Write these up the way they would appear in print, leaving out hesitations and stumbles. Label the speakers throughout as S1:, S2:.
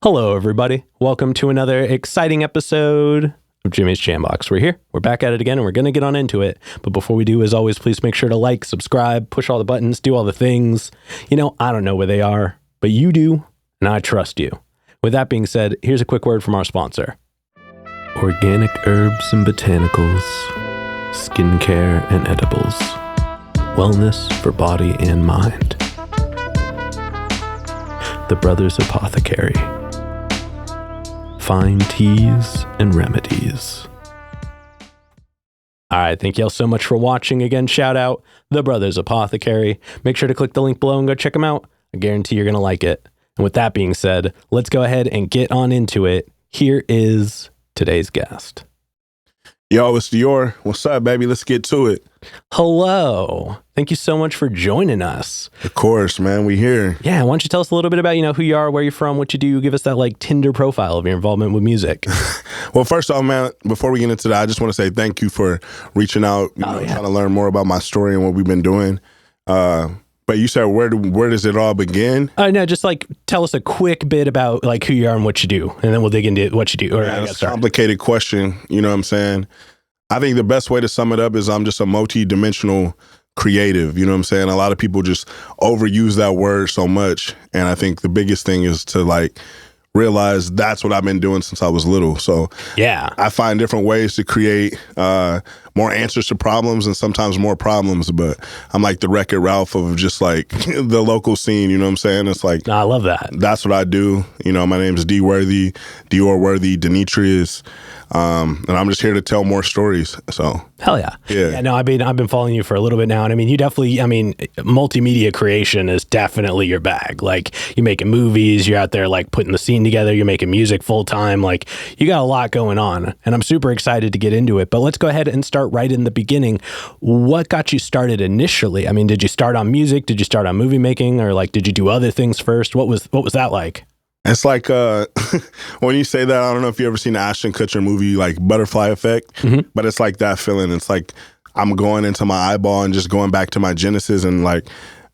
S1: Hello, everybody. Welcome to another exciting episode of Jimmy's Jambox. We're here. We're back at it again, and we're going to get on into it. But before we do, as always, please make sure to like, subscribe, push all the buttons, do all the things. You know, I don't know where they are, but you do, and I trust you. With that being said, here's a quick word from our sponsor. Organic herbs and botanicals, skincare and edibles, wellness for body and mind. The Brothers Apothecary. Fine teas and remedies. All right, thank you all so much for watching. Again, shout out The Brothers Apothecary. Make sure to click the link below and go check them out. I guarantee you're going to like it. And with that being said, let's go ahead and get on into it. Here is today's guest.
S2: Yo, it's Dior. What's up, baby? Let's get to it.
S1: Hello. Thank you so much for joining us.
S2: Of course, man. We here.
S1: Yeah, why don't you tell us a little bit about, who you are, where you're from, what you do, give us that Tinder profile of your involvement with music.
S2: Well, first off, man, before we get into that, I just want to say thank you for reaching out, trying to learn more about my story and what we've been doing. But you said, where does it all begin?
S1: No, just tell us a quick bit about who you are and what you do, and then we'll dig into what you do.
S2: It's a complicated question, you know what I'm saying? I think the best way to sum it up is I'm just a multi-dimensional creative, you know what I'm saying? A lot of people just overuse that word so much, and I think the biggest thing is to realize that's what I've been doing since I was little. So yeah, I find different ways to create more answers to problems and sometimes more problems, but I'm like the Wreck-It Ralph of just the local scene, you know what I'm saying? It's
S1: I love that.
S2: That's what I do. You know, my name is D Worthy, Dior Worthy, Demetrius. And I'm just here to tell more stories. So
S1: hell yeah. Yeah, no, I've been following you for a little bit now, and you definitely, multimedia creation is definitely your bag. You're making movies, you're out there putting the scene together, you're making music full time, you got a lot going on, and I'm super excited to get into it. But let's go ahead and start right in the beginning. What got you started initially? Did you start on music? Did you start on movie making, or did you do other things first? What was that like?
S2: It's when you say that, I don't know if you ever seen the Ashton Kutcher movie, Butterfly Effect, but it's that feeling. It's I'm going into my eyeball and just going back to my genesis. And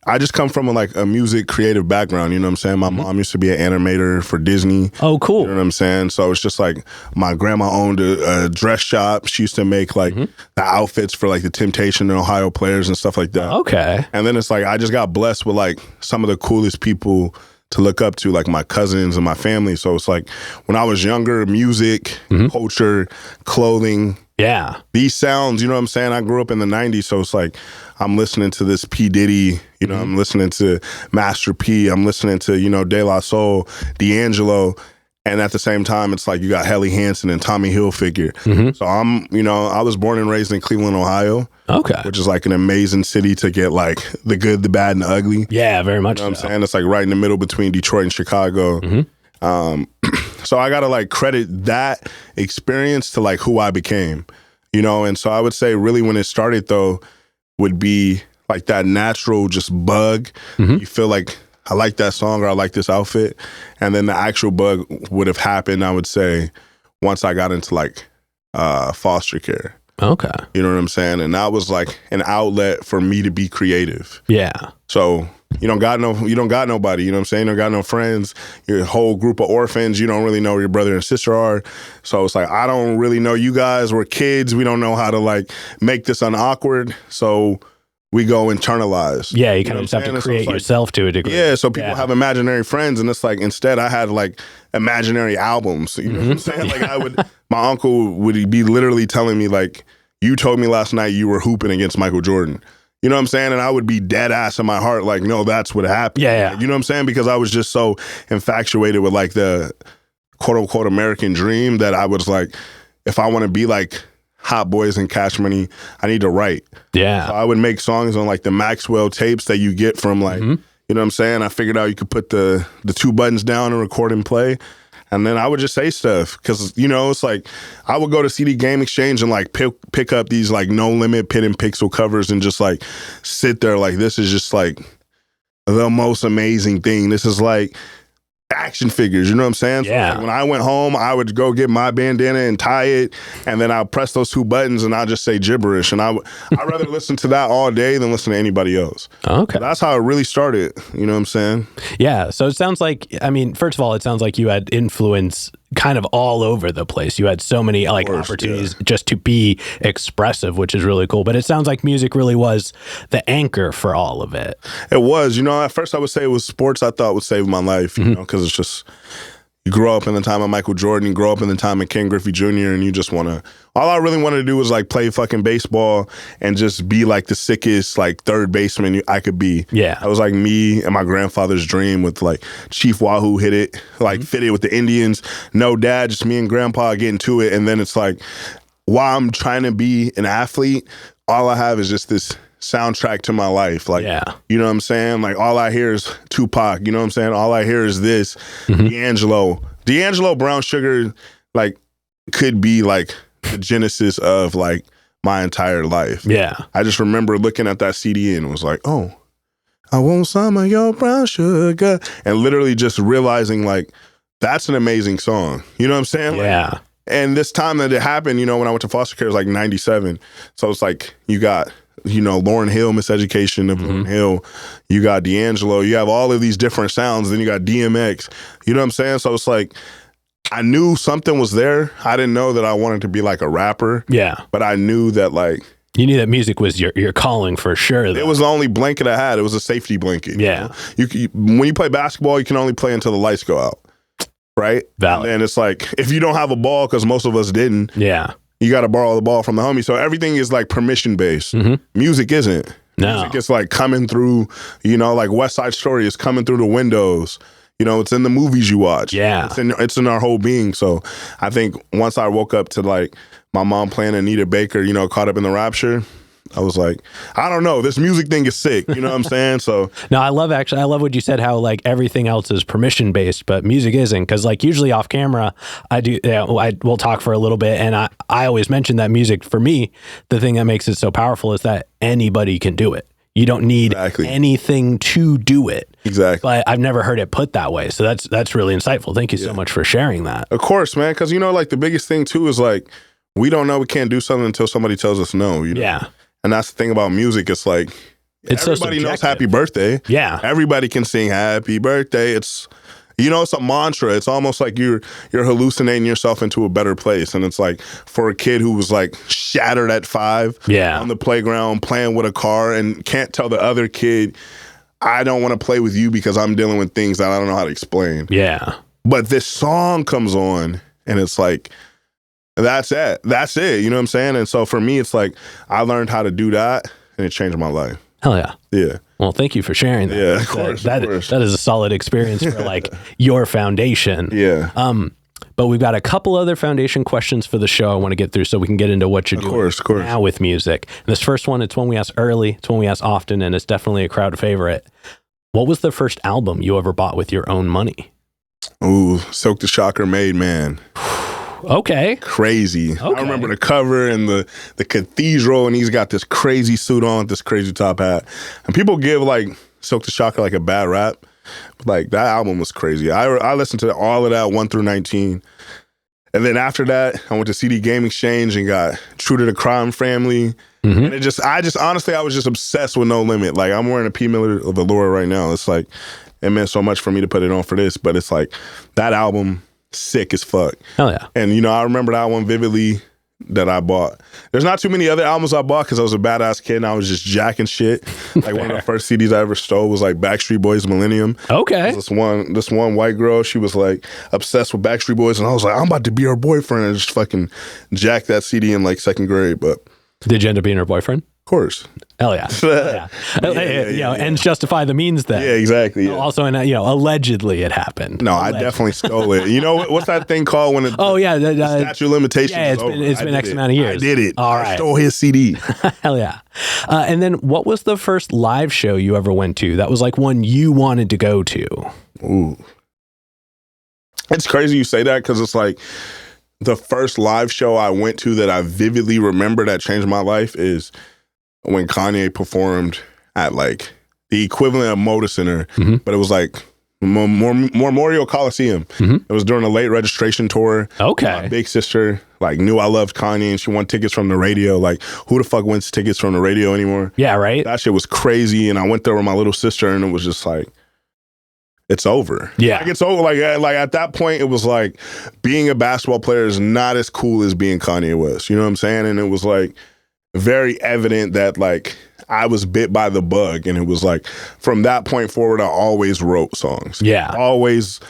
S2: I just come from a music creative background, you know what I'm saying? My mom used to be an animator for Disney.
S1: Oh, cool.
S2: You know what I'm saying? So it's just my grandma owned a dress shop. She used to make the outfits for the Temptation and Ohio Players and stuff like that.
S1: Okay.
S2: And then it's I just got blessed with some of the coolest people to look up to, my cousins and my family. So it's when I was younger, music, culture, clothing.
S1: Yeah.
S2: These sounds, you know what I'm saying? I grew up in the 90s, so it's I'm listening to this P. Diddy, I'm listening to Master P, I'm listening to, De La Soul, D'Angelo. And at the same time, it's you got Helly Hansen and Tommy Hilfiger. So I was born and raised in Cleveland, Ohio.
S1: Okay.
S2: Which is an amazing city to get the good, the bad, and the ugly.
S1: Yeah, very much.
S2: You know what I'm saying? It's right in the middle between Detroit and Chicago. So I got to credit that experience to who I became, And so I would say really when it started though would be that natural just bug. You feel I like that song or I like this outfit. And then the actual bug would have happened, I would say, once I got into foster care.
S1: Okay.
S2: You know what I'm saying? And that was an outlet for me to be creative.
S1: Yeah.
S2: So you don't got nobody, you know what I'm saying? You don't got no friends, your whole group of orphans, you don't really know where your brother and sister are. So it's I don't really know you guys. We're kids. We don't know how to make this unawkward. So we go internalize.
S1: Yeah, you kind of just have to create yourself to a degree.
S2: Yeah, so people have imaginary friends, and it's instead I had imaginary albums. You know what I'm saying? My uncle would be literally telling me you told me last night you were hooping against Michael Jordan. You know what I'm saying? And I would be dead ass in my heart no, that's what happened.
S1: Yeah.
S2: You know what I'm saying? Because I was just so infatuated with the quote unquote American dream that I was if I want to be Hot Boys and Cash Money, I need to write.
S1: Yeah.
S2: So I would make songs on the Maxwell tapes that you get from you know what I'm saying? I figured out you could put the two buttons down and record and play. And then I would just say stuff because, you know, it's like I would go to CD Game Exchange and like pick up these like No Limit Pit and Pixel covers and just like sit there like, this is just like the most amazing thing. This is like action figures, you know what I'm saying?
S1: Yeah.
S2: So like when I went home, I would go get my bandana and tie it, and then I'll press those 2 buttons and I'll just say gibberish. And I'd rather listen to that all day than listen to anybody else.
S1: Okay.
S2: So that's how it really started, you know what I'm saying?
S1: Yeah. So it sounds like, I mean, first of all, it sounds like you had influence kind of all over the place. You had so many like opportunities just to be expressive, which is really cool. But it sounds like music really was the anchor for all of it.
S2: It was, you know, at first I would say it was sports I thought would save my life, you know, because it's just, you grow up in the time of Michael Jordan, you grow up in the time of Ken Griffey Jr., and you just want to, all I really wanted to do was like play fucking baseball and just be like the sickest like third baseman I could be.
S1: Yeah.
S2: That was like me and my grandfather's dream with like Chief Wahoo hit it, like fit it with the Indians. No dad, just me and grandpa getting to it. And then it's like, while I'm trying to be an athlete, all I have is just this soundtrack to my life. Like, you know what I'm saying? Like, all I hear is Tupac, you know what I'm saying? All I hear is this, D'Angelo Brown Sugar, like, could be like the genesis of like my entire life.
S1: Yeah.
S2: I just remember looking at that CD and was like, oh, I want some of your brown sugar. And literally just realizing like, that's an amazing song. You know what I'm saying?
S1: Yeah.
S2: Like, and this time that it happened, you know, when I went to foster care, it was like 97. So it's like, you got, you know, Lauryn Hill, Miseducation of Lauryn Hill. You got D'Angelo. You have all of these different sounds. Then you got DMX. You know what I'm saying? So it's like, I knew something was there. I didn't know that I wanted to be like a rapper.
S1: Yeah.
S2: But I knew that like,
S1: you knew that music was your calling for sure, though.
S2: It was the only blanket I had. It was a safety blanket.
S1: Yeah.
S2: You when you play basketball, you can only play until the lights go out. Right?
S1: Valid.
S2: And it's like, if you don't have a ball, because most of us didn't, you got to borrow the ball from the homie. So everything is like permission based. Music isn't.
S1: No.
S2: Music is like coming through, you know, like West Side Story is coming through the windows. You know, it's in the movies you watch.
S1: Yeah.
S2: It's in our whole being. So I think once I woke up to like my mom playing Anita Baker, you know, Caught Up in the Rapture, I was like, I don't know, this music thing is sick. You know what I'm saying? So
S1: no, I love what you said, how like everything else is permission based, but music isn't. Cause like usually off camera, we'll talk for a little bit. And I always mention that music, for me, the thing that makes it so powerful is that anybody can do it. You don't need anything to do it.
S2: Exactly.
S1: But I've never heard it put that way. So that's really insightful. Thank you so much for sharing that.
S2: Of course, man. Because, you know, like the biggest thing too is like, we don't know we can't do something until somebody tells us no. You know?
S1: Yeah.
S2: And that's the thing about music. It's like, everybody knows happy birthday.
S1: Yeah.
S2: Everybody can sing happy birthday. It's, you know, it's a mantra. It's almost like you're hallucinating yourself into a better place. And it's like, for a kid who was like shattered at 5 on the playground playing with a car and can't tell the other kid, I don't want to play with you because I'm dealing with things that I don't know how to explain.
S1: Yeah.
S2: But this song comes on and it's like, that's it. That's it. You know what I'm saying? And so for me, it's like, I learned how to do that and it changed my life.
S1: Hell yeah.
S2: Yeah.
S1: Well, thank you for sharing that.
S2: Yeah, of course.
S1: That is a solid experience for like your foundation.
S2: Yeah.
S1: But we've got a couple other foundation questions for the show I want to get through so we can get into what you're doing now with music. And this first one, it's one we ask early, it's one we ask often, and it's definitely a crowd favorite. What was the first album you ever bought with your own money?
S2: Ooh, Silk the Shocker Made Man.
S1: Okay.
S2: Crazy. Okay. I remember the cover and the cathedral, and he's got this crazy suit on, this crazy top hat. And people give like Silk the Shocker like a bad rap. Like, that album was crazy. I listened to all of that 1 through 19. And then after that, I went to CD Game Exchange and got True to the Crime Family. And I just honestly, I was just obsessed with No Limit. Like, I'm wearing a P. Miller of Allure right now. It's like, it meant so much for me to put it on for this, but it's like, that album, sick as fuck.
S1: Hell yeah.
S2: And, you know, I remember that one vividly that I bought. There's not too many other albums I bought because I was a badass kid and I was just jacking shit. Like, one of the first CDs I ever stole was like Backstreet Boys Millennium. Okay. This one white girl, she was like obsessed with Backstreet Boys, and I was like, I'm about to be her boyfriend, and just fucking jacked that CD in like 2nd grade. But
S1: did you end up being her boyfriend?
S2: Of course.
S1: Hell yeah. Ends justify the means then.
S2: Yeah, exactly. Yeah.
S1: Also, allegedly it happened.
S2: No, I definitely stole it. You know, what's that thing called when the statute of limitations is over?
S1: It's been X amount of years.
S2: I did it.
S1: All right.
S2: I stole his CD.
S1: Hell yeah. And then what was the first live show you ever went to that was like one you wanted to go to?
S2: Ooh. It's crazy you say that because it's like the first live show I went to that I vividly remember that changed my life is when Kanye performed at like the equivalent of Moda Center, but it was like Memorial Coliseum. It was during a late registration tour.
S1: Okay.
S2: My big sister like knew I loved Kanye and she won tickets from the radio. Like, who the fuck wins tickets from the radio anymore?
S1: Yeah, right?
S2: That shit was crazy. And I went there with my little sister and it was just like, it's over.
S1: Yeah.
S2: Like, it's over. Like at that point, it was like being a basketball player is not as cool as being Kanye West. You know what I'm saying? And it was like very evident that like I was bit by the bug. And it was like from that point forward, I always wrote songs.
S1: Yeah.
S2: Always.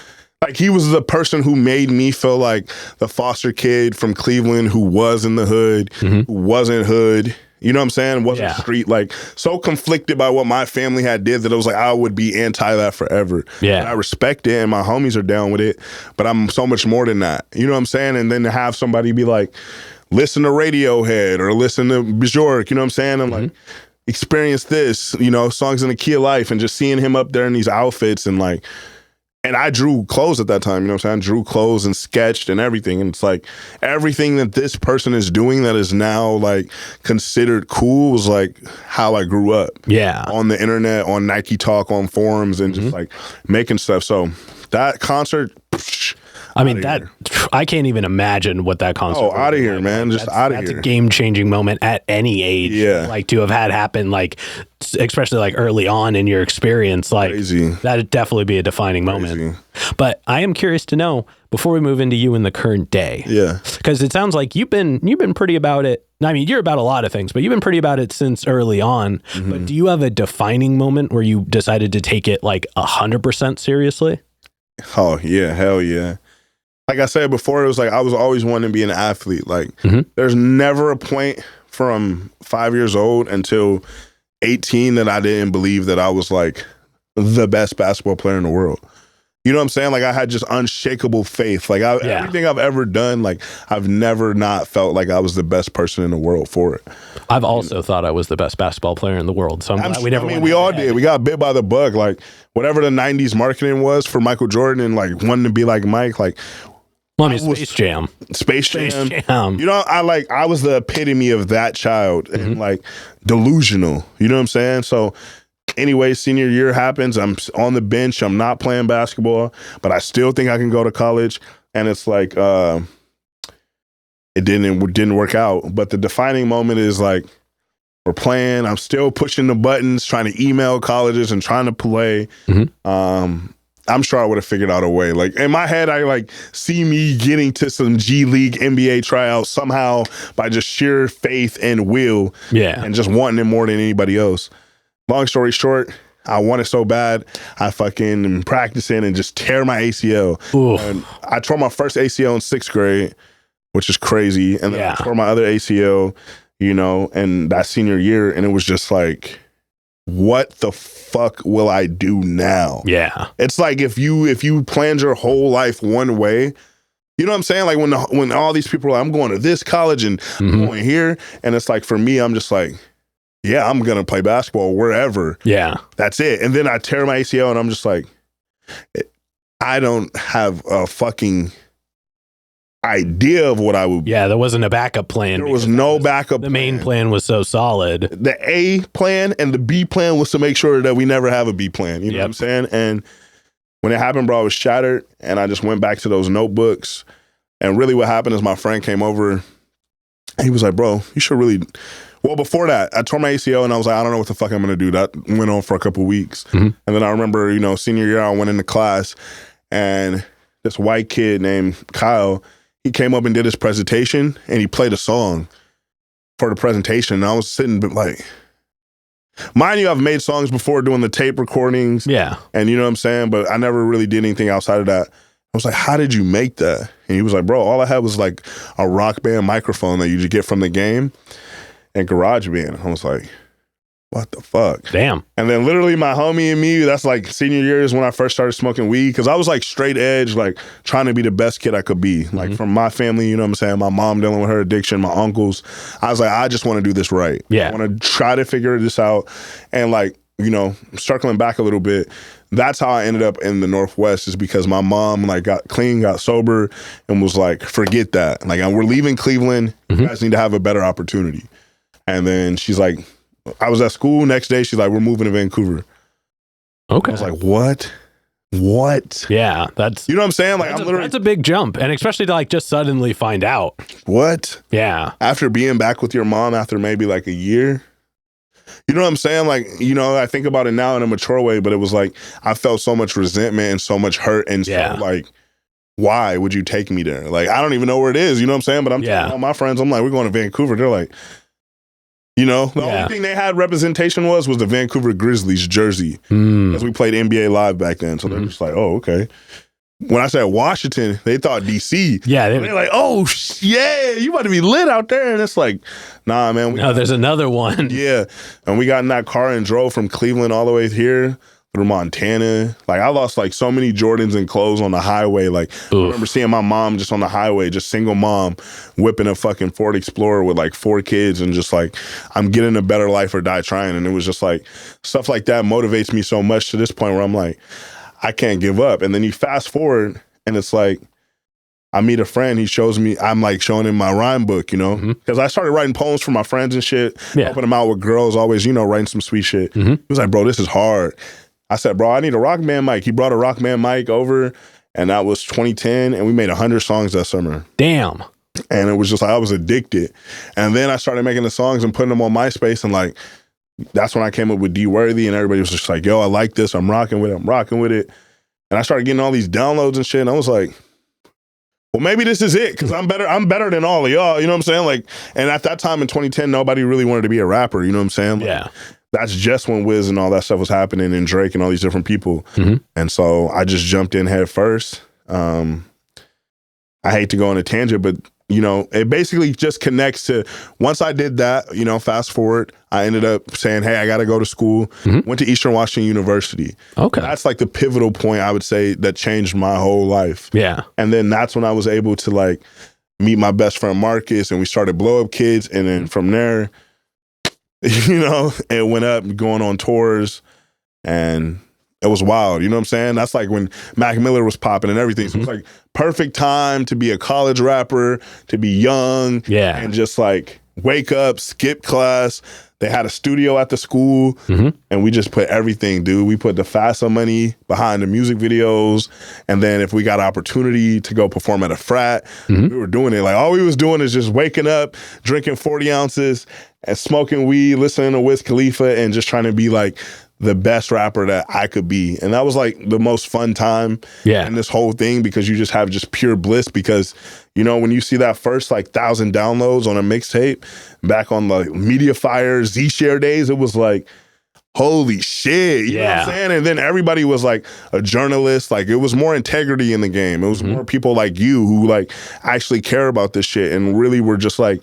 S2: Like, he was the person who made me feel like the foster kid from Cleveland who was in the hood, who wasn't hood. You know what I'm saying? Wasn't street, like, so conflicted by what my family had did that it was like, I would be anti that forever.
S1: Yeah.
S2: And I respect it and my homies are down with it, but I'm so much more than that. You know what I'm saying? And then to have somebody be like, listen to Radiohead or listen to Bjork, you know what I'm saying? And like, experience this, you know, Songs in the Key of Life, and just seeing him up there in these outfits and like, and I drew clothes at that time, you know what I'm saying? I drew clothes and sketched and everything. And it's like everything that this person is doing that is now like considered cool was like how I grew up.
S1: Yeah.
S2: On the internet, on Nike Talk, on forums, and just like making stuff. So that concert,
S1: I mean, that I can't even imagine what that concert.
S2: Oh, out of here, man! Just out of here.
S1: That's a game-changing moment at any age.
S2: Yeah,
S1: like to have had happen, like especially like early on in your experience, like that'd definitely be a defining moment. But I am curious to know before we move into you in the current day.
S2: Yeah,
S1: because it sounds like you've been pretty about it. I mean, you're about a lot of things, but you've been pretty about it since early on. But do you have a defining moment where you decided to take it like 100% seriously?
S2: Oh yeah, hell yeah. Like I said before, it was like I was always wanting to be an athlete. Like there's never a point from 5 years old until 18 that I didn't believe that I was like the best basketball player in the world. You know what I'm saying? Like I had just unshakable faith. Like everything I've ever done, like I've never not felt like I was the best person in the world for it.
S1: I've also thought I was the best basketball player in the world. So I'm glad we never.
S2: I mean, we all did. We got bit by the bug. Like whatever the '90s marketing was for Michael Jordan and like wanting to be like Mike. Like,
S1: well, I mean, Space Jam.
S2: Space Jam. You know, I was the epitome of that child and like delusional. You know what I'm saying? So. Anyway, senior year happens. I'm on the bench. I'm not playing basketball, but I still think I can go to college. And it's like it didn't work out. But the defining moment is like we're playing. I'm still pushing the buttons, trying to email colleges and trying to play. I'm sure I would have figured out a way. Like in my head, I like see me getting to some G League NBA tryouts somehow by just sheer faith and will, and just wanting it more than anybody else. Long story short, I want it so bad, I fucking am practicing and just tear my ACL. And I tore my first ACL in 6th grade, which is crazy. And then I tore my other ACL, you know, and that senior year. And it was just like, what the fuck will I do now? Yeah. It's like if you planned your whole life one way, you know what I'm saying? Like when all these people are like, I'm going to this college and I'm going here. And it's like, for me, I'm just like, yeah, I'm going to play basketball wherever. Yeah. That's it. And then I tear my ACL and I'm just like, I don't have a fucking idea of what I would. Yeah, there wasn't a backup plan. There was no backup plan. The main plan was so solid. The A plan and the B plan was to make sure that we never have a B plan. You know what I'm saying? And when it happened, bro, I was shattered and I just went back to those notebooks. And really what happened is my friend came over and he was like, bro, you should really... Well, before that, I tore my ACL and I was like, I don't know what the fuck I'm going to do. That went on for a couple of weeks. And then I remember, you know, senior year, I went into class and this white kid named Kyle, he came up and did his presentation and he played a song for the presentation. And I was sitting like, mind you, I've made songs before doing the tape recordings. Yeah. And you know what I'm saying? But I never really did anything outside of that. I was like, how did you make that? And he was like, bro, all I had was like a Rock Band microphone that you just get from the game. And GarageBand. I was like, what the fuck? Damn. And then literally my homie and me, that's like senior years when I first started smoking weed, because I was like straight edge, like trying to be the best kid I could be. Like from my family, you know what I'm saying? My mom dealing with her addiction, my uncles. I was like, I just want to do this right. Yeah. I want to try to figure this out. And like circling back a little bit, that's how I ended up in the Northwest, is because my mom like got clean, got sober, and was like, forget that. Like, we're leaving Cleveland. You guys need to have a better opportunity. And then she's like, I was at school next day. She's like, we're moving to Vancouver.
S1: Okay.
S2: I was like, what?
S1: Yeah, that's,
S2: you know what I'm saying? Like,
S1: that's a big jump, and especially to like just suddenly find out.
S2: What?
S1: Yeah.
S2: After being back with your mom after maybe like a year. You know what I'm saying? Like, I think about it now in a mature way, but it was like, I felt so much resentment and so much hurt. And so like, why would you take me there? Like, I don't even know where it is. You know what I'm saying? But I'm telling all my friends, I'm like, we're going to Vancouver. They're like, the only thing they had representation was the Vancouver Grizzlies jersey, because we played NBA Live back then. So they're just like, oh, okay. When I said Washington, they thought DC. Yeah. They're like, oh, yeah, you about to be lit out there. And it's like, nah, man.
S1: There's another one.
S2: Yeah. And we got in that car and drove from Cleveland all the way here through Montana. Like, I lost like so many Jordans and clothes on the highway. Like, I remember seeing my mom just on the highway, just single mom, whipping a fucking Ford Explorer with like 4 kids, and just like, I'm getting a better life or die trying. And it was just like, stuff like that motivates me so much to this point where I'm like, I can't give up. And then you fast forward, and it's like, I meet a friend, he shows me, I'm like showing him my rhyme book, because I started writing poems for my friends and shit, helping them out with girls, always, writing some sweet shit. He was like, bro, this is hard. I said, bro, I need a rock band mic. He brought a rock band mic over, and that was 2010, and we made 100 songs that summer.
S1: Damn.
S2: And it was just like, I was addicted. And then I started making the songs and putting them on MySpace, and like, that's when I came up with D Worthy, and everybody was just like, yo, I like this. I'm rocking with it. And I started getting all these downloads and shit. And I was like, well, maybe this is it, because I'm better than all of y'all. You know what I'm saying? Like, and at that time in 2010, nobody really wanted to be a rapper. You know what I'm saying? Like, that's just when Wiz and all that stuff was happening, and Drake and all these different people. And so I just jumped in head first. I hate to go on a tangent, but it basically just connects to, once I did that, fast forward, I ended up saying, hey, I got to go to school. Went to Eastern Washington University. Okay. That's like the pivotal point, I would say, that changed my whole life. Yeah. And then that's when I was able to like meet my best friend Marcus, and we started Blow Up Kids. And then from there, it went up, going on tours, and it was wild. You know what I'm saying? That's like when Mac Miller was popping and everything. So it was like perfect time to be a college rapper, to be young, and just like wake up, skip class. They had a studio at the school, and we just put everything, dude. We put the FAFSA money behind the music videos, and then if we got opportunity to go perform at a frat, we were doing it. Like, all we was doing is just waking up, drinking 40 ounces, and smoking weed, listening to Wiz Khalifa, and just trying to be like the best rapper that I could be. And that was like the most fun time in this whole thing, because you just have just pure bliss, because when you see that first like 1,000 downloads on a mixtape back on the Mediafire Z-Share days, it was like, holy shit, you know what I'm saying? And then everybody was like a journalist. Like, it was more integrity in the game. It was more people like you who like actually care about this shit, and really were just like,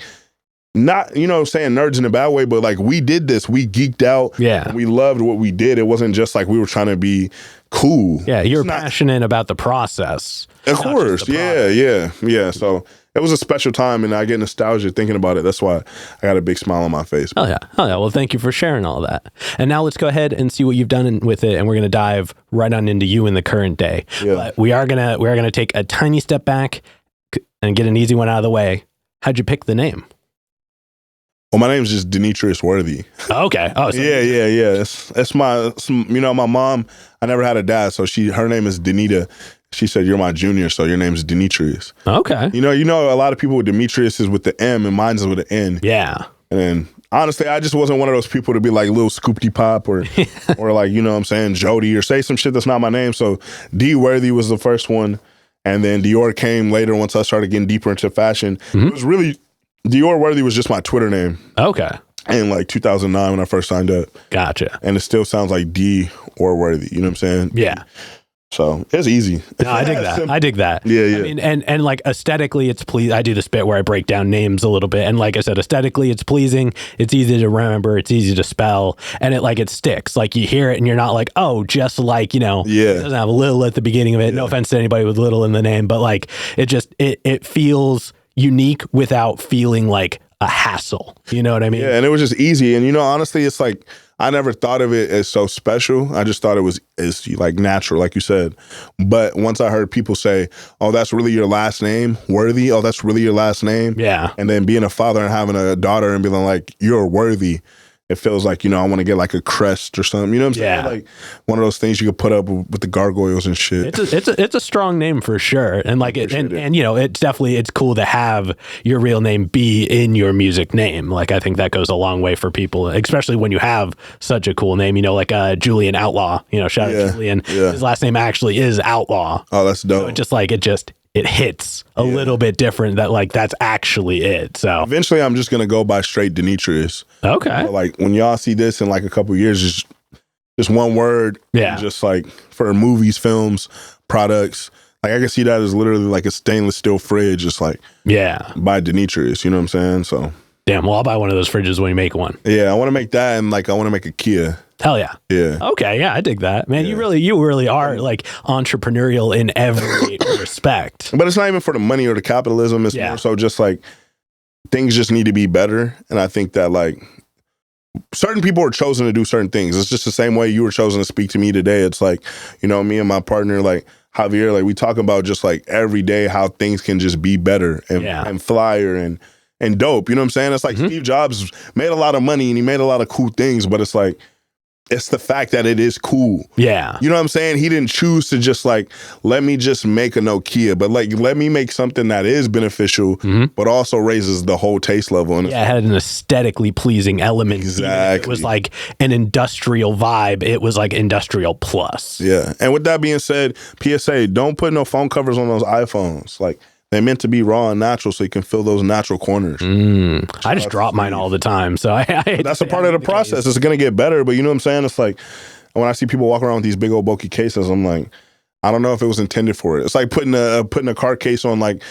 S2: not, saying nerds in a bad way, but like, we did this. We geeked out. Yeah. We loved what we did. It wasn't just like we were trying to be cool. Yeah, you're passionate about the process. Of course. Yeah. So it was a special time, and I get nostalgia thinking about it. That's why I got a big smile on my face. Oh yeah. Well, thank you for sharing all that. And now let's go ahead and see what you've done with it, and we're going to dive right on into you in the current day. Yeah. But we are going to take a tiny step back and get an easy one out of the way. How'd you pick the name? Well, my name's just Demetrius Worthy. Okay. Oh, so yeah. It's my, my mom, I never had a dad, so her name is Denita. She said, you're my junior, so your name's Demetrius. Okay. You know, a lot of people with Demetrius is with the M, and mine's with the N. Yeah. And then, honestly, I just wasn't one of those people to be like Lil Scoopty Pop or like, what I'm saying, Jody, or say some shit that's not my name. So D Worthy was the first one. And then Dior came later once I started getting deeper into fashion. It was really, Dior Worthy was just my Twitter name. Okay. In like 2009 when I first signed up. Gotcha. And it still sounds like D or Worthy. You know what I'm saying? Yeah. So it's easy. No, I dig that. I dig that. Yeah. I mean, and like aesthetically, it's I do this bit where I break down names a little bit, and like I said, aesthetically, it's pleasing. It's easy to remember. It's easy to spell, and it sticks. Like, you hear it, and you're not like, oh, just like it doesn't have Lil at the beginning of it. No offense to anybody with Little in the name, but like it feels unique without feeling like
S1: a hassle. You know what I mean?
S2: Yeah, and it was just easy. And, honestly, it's like, I never thought of it as so special. I just thought it was like natural, like you said. But once I heard people say, oh, that's really your last name, Worthy. Oh, that's really your last name.
S1: Yeah.
S2: And then being a father and having a daughter and being like, you're Worthy. It feels like, I want to get like a crest or something. You know what I'm saying? Like one of those things you could put up with the gargoyles and shit.
S1: It's a strong name for sure. And like it's cool to have your real name be in your music name. Like I think that goes a long way for people, especially when you have such a cool name, like Julian Outlaw, shout out Julian. Yeah. His last name actually is Outlaw.
S2: Oh, that's dope.
S1: So it hits a little bit different that like that's actually it. So
S2: eventually I'm just going to go by straight Demetrius.
S1: Okay.
S2: So, like when y'all see this in like a couple of years, just one word.
S1: Yeah.
S2: Just like for movies, films, products. Like I can see that as literally like a stainless steel fridge, just like by Demetrius. You know what I'm saying? So
S1: damn, well I'll buy one of those fridges when you make one.
S2: Yeah, I want to make that, and like I want to make a Kia.
S1: Hell yeah.
S2: Yeah.
S1: Okay, yeah, I dig that. Man, you really are like entrepreneurial in every respect.
S2: But it's not even for the money or the capitalism. It's more so just like things just need to be better. And I think that like certain people are chosen to do certain things. It's just the same way you were chosen to speak to me today. It's like, me and my partner, like Javier, like we talk about just like every day how things can just be better and flyer and dope. You know what I'm saying? It's like Steve Jobs made a lot of money and he made a lot of cool things, but it's like, it's the fact that it is cool.
S1: Yeah.
S2: You know what I'm saying? He didn't choose to just like, let me just make a Nokia, but like, let me make something that is beneficial, but also raises the whole taste level. And
S1: it had an aesthetically pleasing element.
S2: Exactly.
S1: It was like an industrial vibe. It was like industrial plus.
S2: Yeah. And with that being said, PSA, don't put no phone covers on those iPhones. Like, they're meant to be raw and natural so you can fill those natural corners.
S1: I just drop mine all the time. So
S2: that's a part of the process. It's going to get better, but you know what I'm saying? It's like when I see people walk around with these big old bulky cases, I'm like, I don't know if it was intended for it. It's like putting a car case on like,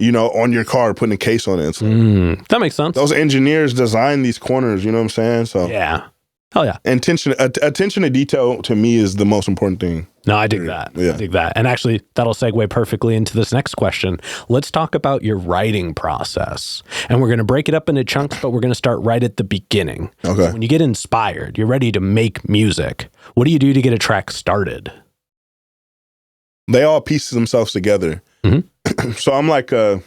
S2: on your car, putting a case on it. It's like,
S1: that makes sense.
S2: Those engineers designed these corners, you know what I'm saying? So
S1: yeah. Hell yeah.
S2: Attention to detail to me is the most important thing.
S1: No, I dig that. Yeah. I dig that. And actually, that'll segue perfectly into this next question. Let's talk about your writing process. And we're going to break it up into chunks, but we're going to start right at the beginning.
S2: Okay.
S1: So when you get inspired, you're ready to make music. What do you do to get a track started?
S2: They all piece themselves together. So I'm like I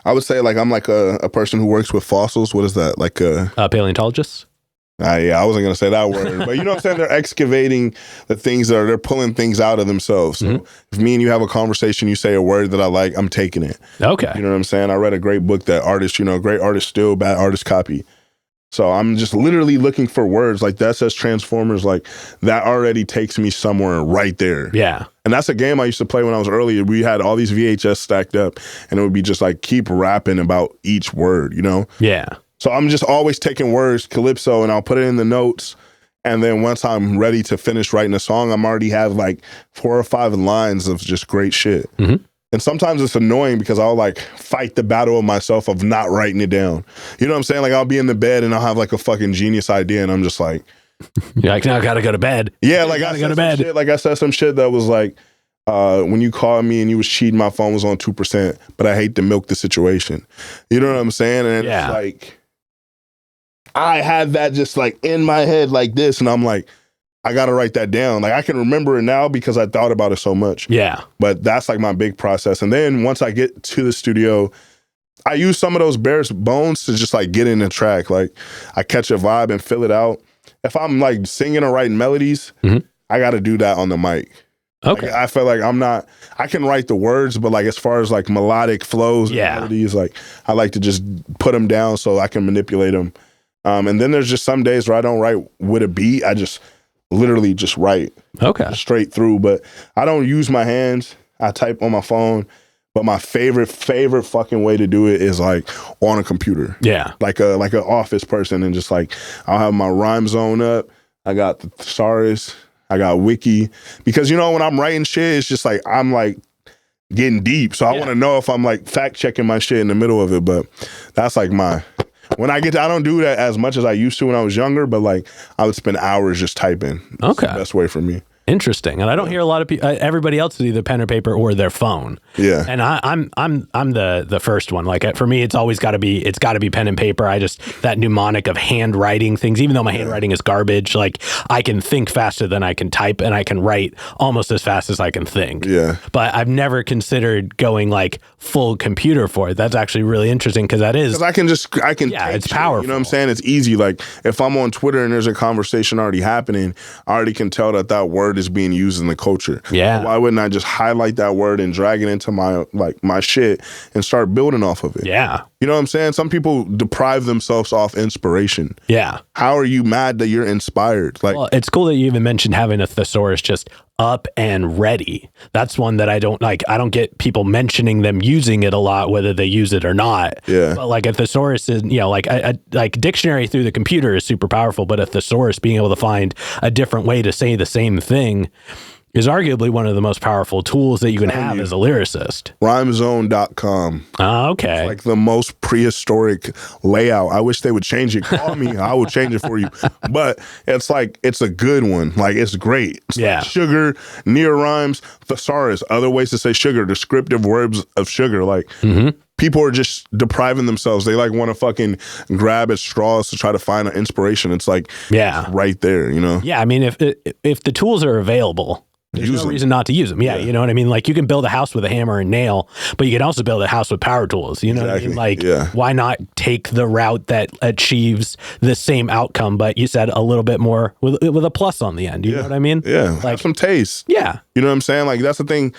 S2: would say like I'm like a person who works with fossils. What is that? Like a
S1: paleontologist?
S2: Yeah, I wasn't going to say that word, but you know what I'm saying? They're excavating the things they're pulling things out of themselves. So if me and you have a conversation, you say a word that I like, I'm taking it.
S1: Okay.
S2: You know what I'm saying? I read a great book that artists, great artists steal, bad artists copy. So I'm just literally looking for words like that says Transformers, like that already takes me somewhere right there.
S1: Yeah.
S2: And that's a game I used to play when I was earlier. We had all these VHS stacked up and it would be just like keep rapping about each word,
S1: Yeah.
S2: So I'm just always taking words, Calypso, and I'll put it in the notes. And then once I'm ready to finish writing a song, I'm already have like 4 or 5 lines of just great shit. And sometimes it's annoying because I'll like fight the battle of myself of not writing it down. You know what I'm saying? Like I'll be in the bed and I'll have like a fucking genius idea and I'm just like.
S1: You're like, now I gotta go to bed.
S2: Yeah, like I gotta go to bed. Like I said some shit that was like, when you called me and you was cheating, my phone was on 2%, but I hate to milk the situation. You know what I'm saying? And it's like. I had that just like in my head like this, and I'm like, I gotta write that down. Like I can remember it now because I thought about it so much.
S1: Yeah.
S2: But that's like my big process. And then once I get to the studio, I use some of those bare bones to just like get in the track. Like I catch a vibe and fill it out. If I'm like singing or writing melodies, I gotta do that on the mic.
S1: Okay.
S2: Like, I feel like I can write the words, but like as far as like melodic flows and melodies, like I like to just put them down so I can manipulate them. And then there's just some days where I don't write with a beat. I just literally just write just straight through. But I don't use my hands. I type on my phone. But my favorite fucking way to do it is like on a computer.
S1: Yeah.
S2: Like an office person and just like I'll have my rhyme zone up. I got the thesaurus. I got wiki. Because when I'm writing shit, it's just like I'm like getting deep. So I want to know if I'm like fact checking my shit in the middle of it. But that's like when I get to, I don't do that as much as I used to when I was younger, but like I would spend hours just typing. That's the best way for me.
S1: Interesting. And I don't hear a lot of people. Everybody else is either pen or paper or their phone.
S2: Yeah.
S1: And I'm the first one. Like for me, it's always got to be pen and paper. That mnemonic of handwriting things. Even though my handwriting is garbage, like I can think faster than I can type, and I can write almost as fast as I can think.
S2: Yeah.
S1: But I've never considered going like full computer for it. That's actually really interesting because I can.
S2: Yeah,
S1: it's powerful.
S2: You know what I'm saying? It's easy. Like if I'm on Twitter and there's a conversation already happening, I already can tell that word is being used in the culture.
S1: Yeah.
S2: Why wouldn't I just highlight that word and drag it into my shit and start building off of it?
S1: Yeah.
S2: You know what I'm saying? Some people deprive themselves off inspiration.
S1: Yeah.
S2: How are you mad that you're inspired? Like,
S1: well, it's cool that you even mentioned having a thesaurus just up and ready. That's one that I don't like. I don't get people mentioning them using it a lot, whether they use it or not.
S2: Yeah.
S1: But like a thesaurus is, like like dictionary through the computer is super powerful, but a thesaurus, being able to find a different way to say the same thing, is arguably one of the most powerful tools that you can have as a lyricist.
S2: Rhymezone.com.
S1: Okay.
S2: It's like the most prehistoric layout. I wish they would change it. Call me. I will change it for you. But it's a good one. Like, it's great. It's like sugar, near rhymes, thesaurus, other ways to say sugar, descriptive verbs of sugar. Like, people are just depriving themselves. They like want to fucking grab at straws to try to find an inspiration. It's like, right there, you know?
S1: Yeah. I mean, if the tools are available, there's no reason not to use them. Yeah, you know what I mean? Like, you can build a house with a hammer and nail, but you can also build a house with power tools. You know what I mean? Like, why not take the route that achieves the same outcome, but you said a little bit more with a plus on the end? You know what I mean?
S2: Yeah,
S1: like
S2: have some taste.
S1: Yeah.
S2: You know what I'm saying? Like, that's the thing.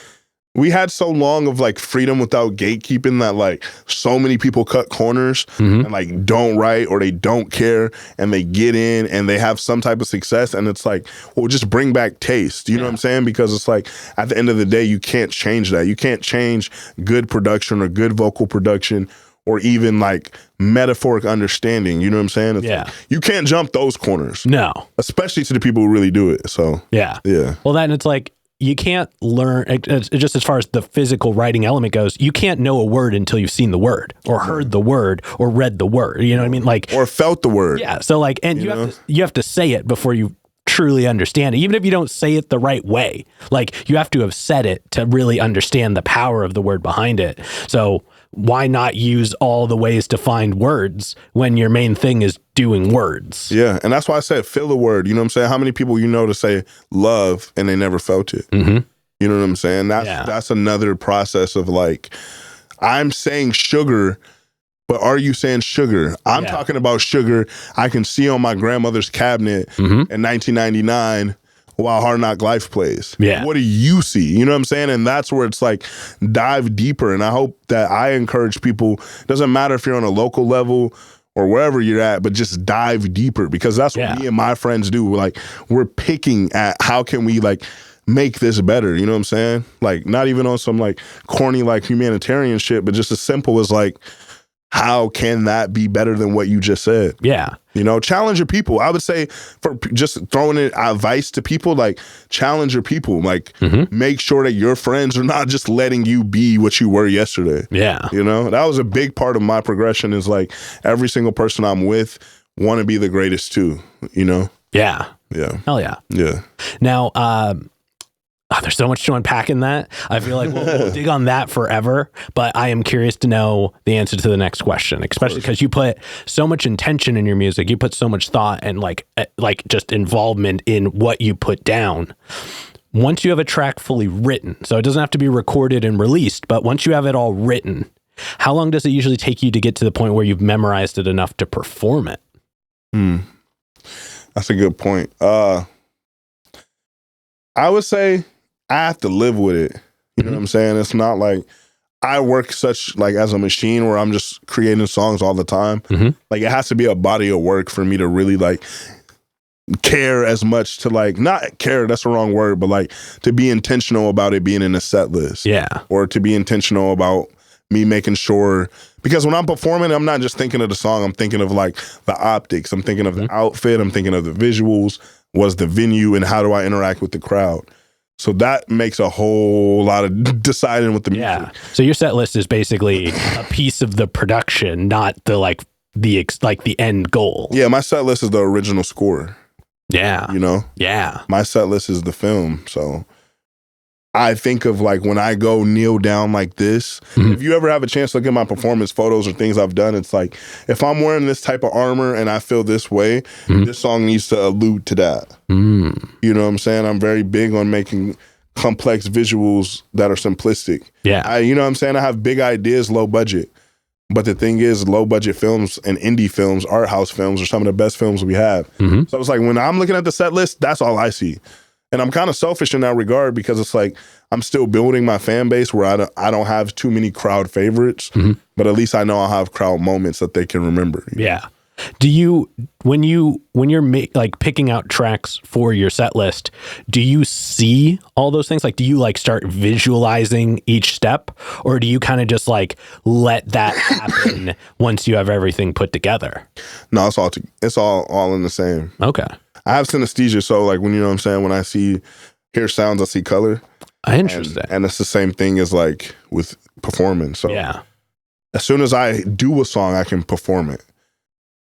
S2: We had so long of like freedom without gatekeeping that like so many people cut corners and like don't write or they don't care and they get in and they have some type of success, and it's like, well, just bring back taste. You know what I'm saying? Because it's like at the end of the day, you can't change that. You can't change good production or good vocal production or even like metaphoric understanding. You know what I'm saying? It's like, you can't jump those corners.
S1: No.
S2: Especially to the people who really do it. So yeah.
S1: Well, then it's like, you can't learn, just as far as the physical writing element goes, you can't know a word until you've seen the word or heard the word or read the word. You know what I mean? Like, or
S2: felt the word.
S1: Yeah. So like, and you have to say it before you truly understand it, even if you don't say it the right way. Like, you have to have said it to really understand the power of the word behind it. So why not use all the ways to find words when your main thing is doing words?
S2: Yeah, and that's why I said feel the word. You know what I'm saying? How many people you know to say love and they never felt it? You know what I'm saying? That's another process of like, I'm saying sugar, but are you saying sugar? I'm talking about sugar I can see on my grandmother's cabinet in 1999 while Hard Knock Life plays.
S1: Yeah.
S2: What do you see? You know what I'm saying? And that's where it's like, dive deeper. And I hope that I encourage people, doesn't matter if you're on a local level or wherever you're at, but just dive deeper, because that's what me and my friends do. Like, we're picking at how can we like make this better. You know what I'm saying? Like, not even on some like corny like humanitarian shit, but just as simple as like, how can that be better than what you just said?
S1: Yeah.
S2: You know, challenge your people. I would say, for just throwing it advice to people, like, challenge your people. Like, make sure that your friends are not just letting you be what you were yesterday.
S1: Yeah.
S2: You know, that was a big part of my progression, is like, every single person I'm with want to be the greatest too, you know?
S1: Yeah.
S2: Yeah.
S1: Hell yeah.
S2: Yeah.
S1: Now, there's so much to unpack in that. I feel like we'll dig on that forever, but I am curious to know the answer to the next question, especially because you put so much intention in your music. You put so much thought and like just involvement in what you put down. Once you have a track fully written, so it doesn't have to be recorded and released, but once you have it all written, how long does it usually take you to get to the point where you've memorized it enough to perform it?
S2: That's a good point. I would say I have to live with it. You know what I'm saying? It's not like I work such like as a machine where I'm just creating songs all the time. Like, it has to be a body of work for me to really like care as much, to like, not care, that's the wrong word, but like to be intentional about it being in a set list.
S1: Yeah.
S2: Or to be intentional about me making sure, because when I'm performing, I'm not just thinking of the song, I'm thinking of like the optics, I'm thinking of the outfit, I'm thinking of the visuals, what's the venue, and how do I interact with the crowd. So that makes a whole lot of deciding with the music.
S1: Yeah. So your set list is basically a piece of the production, not the the end goal.
S2: Yeah, my set list is the original score.
S1: Yeah.
S2: You know?
S1: Yeah.
S2: My set list is the film. So I think of like when I go kneel down like this, if you ever have a chance to look at my performance photos or things I've done, it's like if I'm wearing this type of armor and I feel this way, this song needs to allude to that. You know what I'm saying? I'm very big on making complex visuals that are simplistic.
S1: Yeah.
S2: You know what I'm saying? I have big ideas, low budget. But the thing is, low budget films and indie films, art house films are some of the best films we have. So it's like when I'm looking at the set list, that's all I see. And I'm kind of selfish in that regard because it's like I'm still building my fan base where I don't have too many crowd favorites, but at least I know I'll have crowd moments that they can remember.
S1: Yeah. Do you when you're like picking out tracks for your set list, do you see all those things? Like, do you like start visualizing each step, or do you kind of just like let that happen once you have everything put together?
S2: No, it's all in the same.
S1: Okay.
S2: I have synesthesia, so like when you know what I'm saying, when I hear sounds, I see color.
S1: Interesting.
S2: And it's the same thing as like with performance. So
S1: yeah.
S2: As soon as I do a song, I can perform it.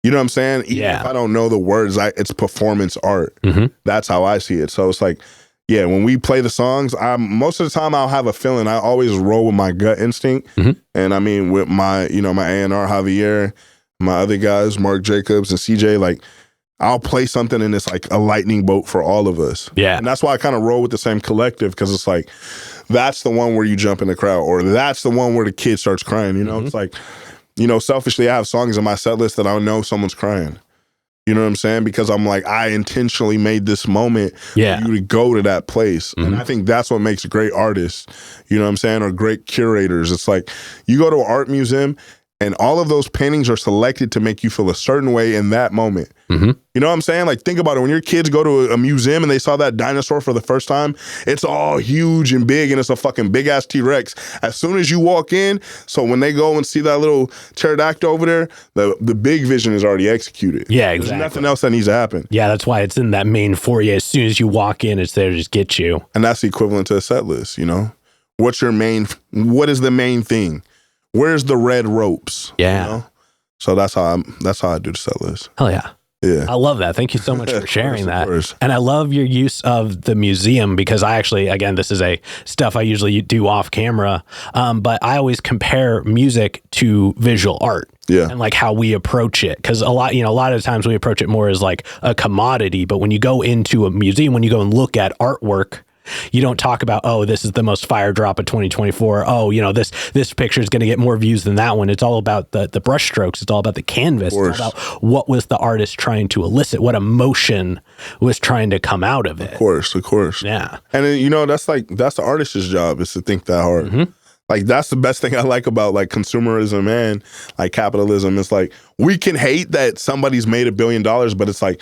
S2: You know what I'm saying? Even if I don't know the words, it's performance art. That's how I see it. So it's like, yeah, when we play the songs, most of the time I'll have a feeling. I always roll with my gut instinct. And I mean, with my, my A&R Javier, my other guys, Mark Jacobs and CJ, like, I'll play something and it's like a lightning bolt for all of us.
S1: Yeah.
S2: And that's why I kind of roll with the same collective, because it's like, that's the one where you jump in the crowd, or that's the one where the kid starts crying. It's like, selfishly, I have songs in my set list that I know someone's crying. You know what I'm saying? Because I'm like, I intentionally made this moment for you to go to that place. And I think that's what makes great artists, you know what I'm saying, or great curators. It's like, you go to an art museum and all of those paintings are selected to make you feel a certain way in that moment. You know what I'm saying? Like, think about it. When your kids go to a museum and they saw that dinosaur for the first time, it's all huge and big, and it's a fucking big-ass T-Rex. As soon as you walk in, so when they go and see that little pterodactyl over there, the big vision is already executed.
S1: Yeah, exactly.
S2: There's nothing else that needs to happen.
S1: Yeah, that's why it's in that main foyer. As soon as you walk in, it's there to just get you.
S2: And that's the equivalent to a set list, What is the main thing? Where's the red ropes?
S1: Yeah.
S2: So that's how I do the set list.
S1: Hell yeah.
S2: Yeah.
S1: I love that. Thank you so much for sharing that.
S2: Course.
S1: And I love your use of the museum, because I actually, again, this is stuff I usually do off camera, but I always compare music to visual art.
S2: Yeah.
S1: And like how we approach it. Because a lot of times we approach it more as like a commodity. But when you go into a museum, when you go and look at artwork, you don't talk about, oh, this is the most fire drop of 2024. Oh, this picture is going to get more views than that one. It's all about the brush strokes. It's all about the canvas. It's all about what was the artist trying to elicit, what emotion was trying to come out of it.
S2: Of course.
S1: Yeah.
S2: And then, that's the artist's job, is to think that hard. Like, that's the best thing I like about like consumerism and like capitalism. It's like, we can hate that somebody's made $1 billion, but it's like,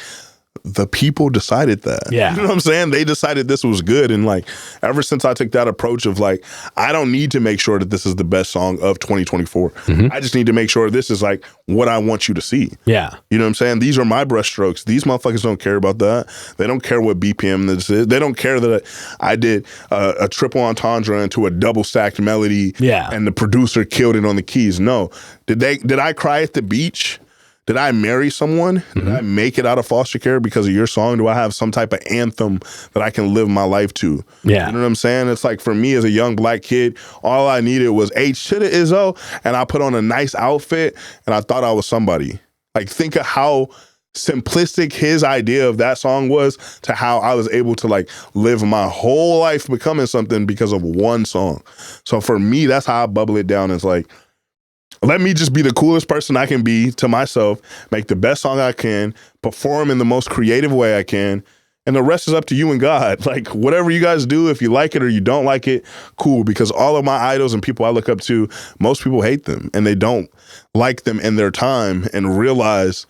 S2: the people decided that.
S1: Yeah.
S2: You know what I'm saying? They decided this was good. And like, ever since I took that approach of like, I don't need to make sure that this is the best song of 2024. I just need to make sure this is like what I want you to see.
S1: Yeah.
S2: You know what I'm saying? These are my brush strokes. These motherfuckers don't care about that. They don't care what BPM this is. They don't care that I did a triple entendre into a double stacked melody.
S1: Yeah.
S2: And the producer killed it on the keys. No. Did I cry at the beach? Did I marry someone? Did I make it out of foster care because of your song? Do I have some type of anthem that I can live my life to?
S1: Yeah.
S2: You know what I'm saying? It's like, for me as a young black kid, all I needed was H to the Izzo, and I put on a nice outfit, and I thought I was somebody. Like, think of how simplistic his idea of that song was to how I was able to like live my whole life becoming something because of one song. So for me, that's how I bubble it down. It's like, let me just be the coolest person I can be to myself, make the best song I can, perform in the most creative way I can, and the rest is up to you and God. Like, whatever you guys do, if you like it or you don't like it, cool, because all of my idols and people I look up to, most people hate them, and they don't like them in their time and realize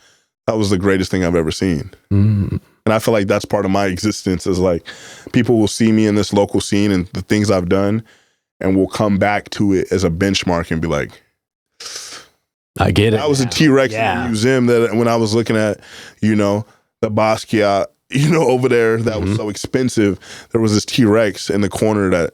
S2: that was the greatest thing I've ever seen. And I feel like that's part of my existence, is like, people will see me in this local scene and the things I've done, and will come back to it as a benchmark and be like,
S1: I get it.
S2: I was a T-Rex in the museum that when I was looking at, the Basquiat, over there that was so expensive, there was this T-Rex in the corner that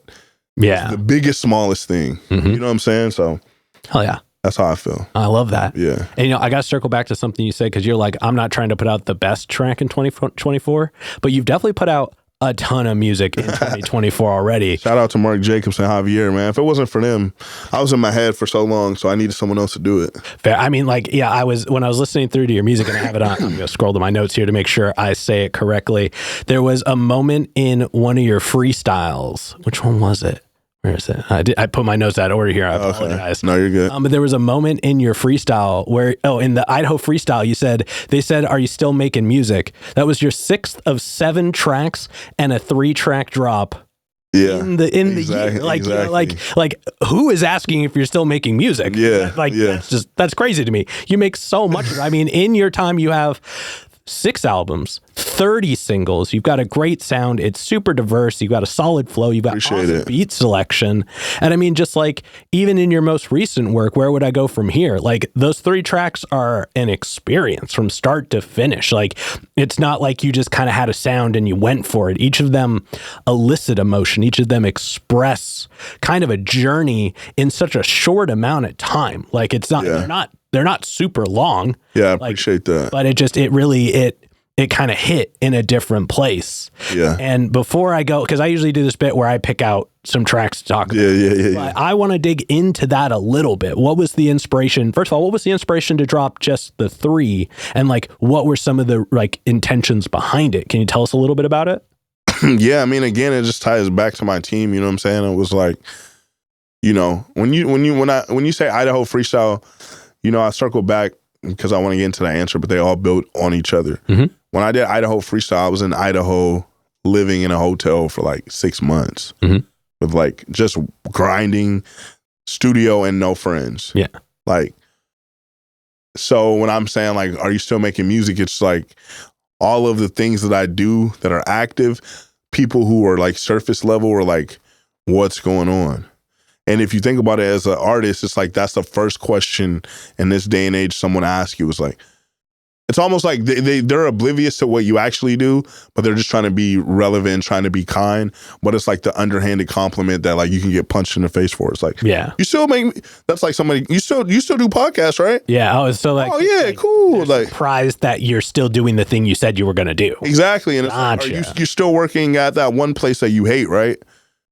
S2: was the biggest, smallest thing. You know what I'm saying? So,
S1: hell yeah.
S2: That's how I feel.
S1: I love that.
S2: Yeah.
S1: And, I got to circle back to something you said, because you're like, I'm not trying to put out the best track in 2024, but you've definitely put out a ton of music in 2024 already.
S2: Shout out to Mark Jacobs and Javier, man. If it wasn't for them, I was in my head for so long, so I needed someone else to do it.
S1: Fair. I mean, when I was listening through to your music, and I have it on, I'm going to scroll to my notes here to make sure I say it correctly. There was a moment in one of your freestyles. Which one was it? Where is it? I put my notes out of order here. I apologize.
S2: No, you're good.
S1: But there was a moment in your freestyle where, in the Idaho freestyle, they said, "Are you still making music?" That was your 6th of 7 tracks and a 3-track drop.
S2: Yeah.
S1: In the year. Like who is asking if you're still making music?
S2: Yeah.
S1: That's crazy to me. You make so much. I mean, in your time, you have 6 albums, 30 singles. You've got a great sound. It's super diverse. You've got a solid flow. You've got awesome beat selection. And I mean, just like even in your most recent work, where would I go from here? Like those 3 tracks are an experience from start to finish. Like it's not like you just kind of had a sound and you went for it. Each of them elicit emotion. Each of them express kind of a journey in such a short amount of time. Like it's not, they're not super long.
S2: Yeah, I appreciate that.
S1: But it kind of hit in a different place.
S2: Yeah.
S1: And before I go, because I usually do this bit where I pick out some tracks to talk about.
S2: Yeah.
S1: I want to dig into that a little bit. What was the inspiration? First of all, what was the inspiration to drop just the 3? And like, what were some of the intentions behind it? Can you tell us a little bit about it?
S2: Yeah, I mean, again, it just ties back to my team. You know what I'm saying? It was like, when you say Idaho freestyle, I circle back because I want to get into that answer, but they all built on each other.
S1: Mm-hmm.
S2: When I did Idaho freestyle, I was in Idaho living in a hotel for like 6 months with like just grinding, studio and no friends.
S1: Yeah.
S2: Like, so when I'm saying like, are you still making music? It's like all of the things that I do that are active, people who are like surface level are like, what's going on? And if you think about it as an artist, it's like that's the first question in this day and age someone asks you. It's like, it's almost like they're oblivious to what you actually do, but they're just trying to be relevant, trying to be kind. But it's like the underhanded compliment that like you can get punched in the face for. It's like, you still make, that's like somebody, you still do podcasts, right?
S1: Yeah. Oh, it's so like,
S2: cool. Like
S1: surprised that you're still doing the thing you said you were going to do.
S2: Exactly. And it's like, you're still working at that one place that you hate, right?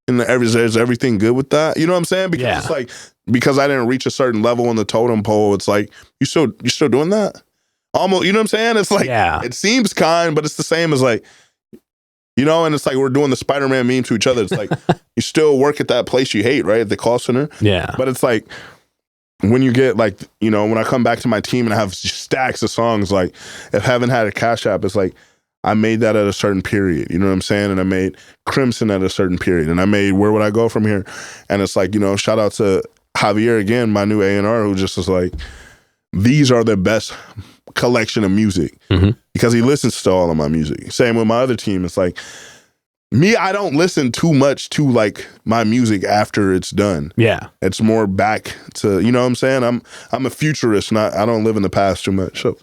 S2: And is everything good with that? You know what I'm saying? Because it's like, because I didn't reach a certain level on the totem pole, it's like, you still doing that? Almost, you know what I'm saying? It's like, it seems kind, but it's the same as like, and it's like we're doing the Spider-Man meme to each other. It's like, you still work at that place you hate, right? At the call center.
S1: Yeah.
S2: But it's like, when you get like, when I come back to my team and I have stacks of songs, like if Heaven Had a Cash App, it's like, I made that at a certain period, you know what I'm saying? And I made Crimson at a certain period. And I made Where Would I Go From Here? And it's like, shout out to Javier again, my new A&R, who just was like, these are the best collection of music. Because he listens to all of my music. Same with my other team. It's like, me, I don't listen too much to like my music after it's done.
S1: Yeah.
S2: It's more back to, you know what I'm saying? I'm a futurist, I don't live in the past too much. So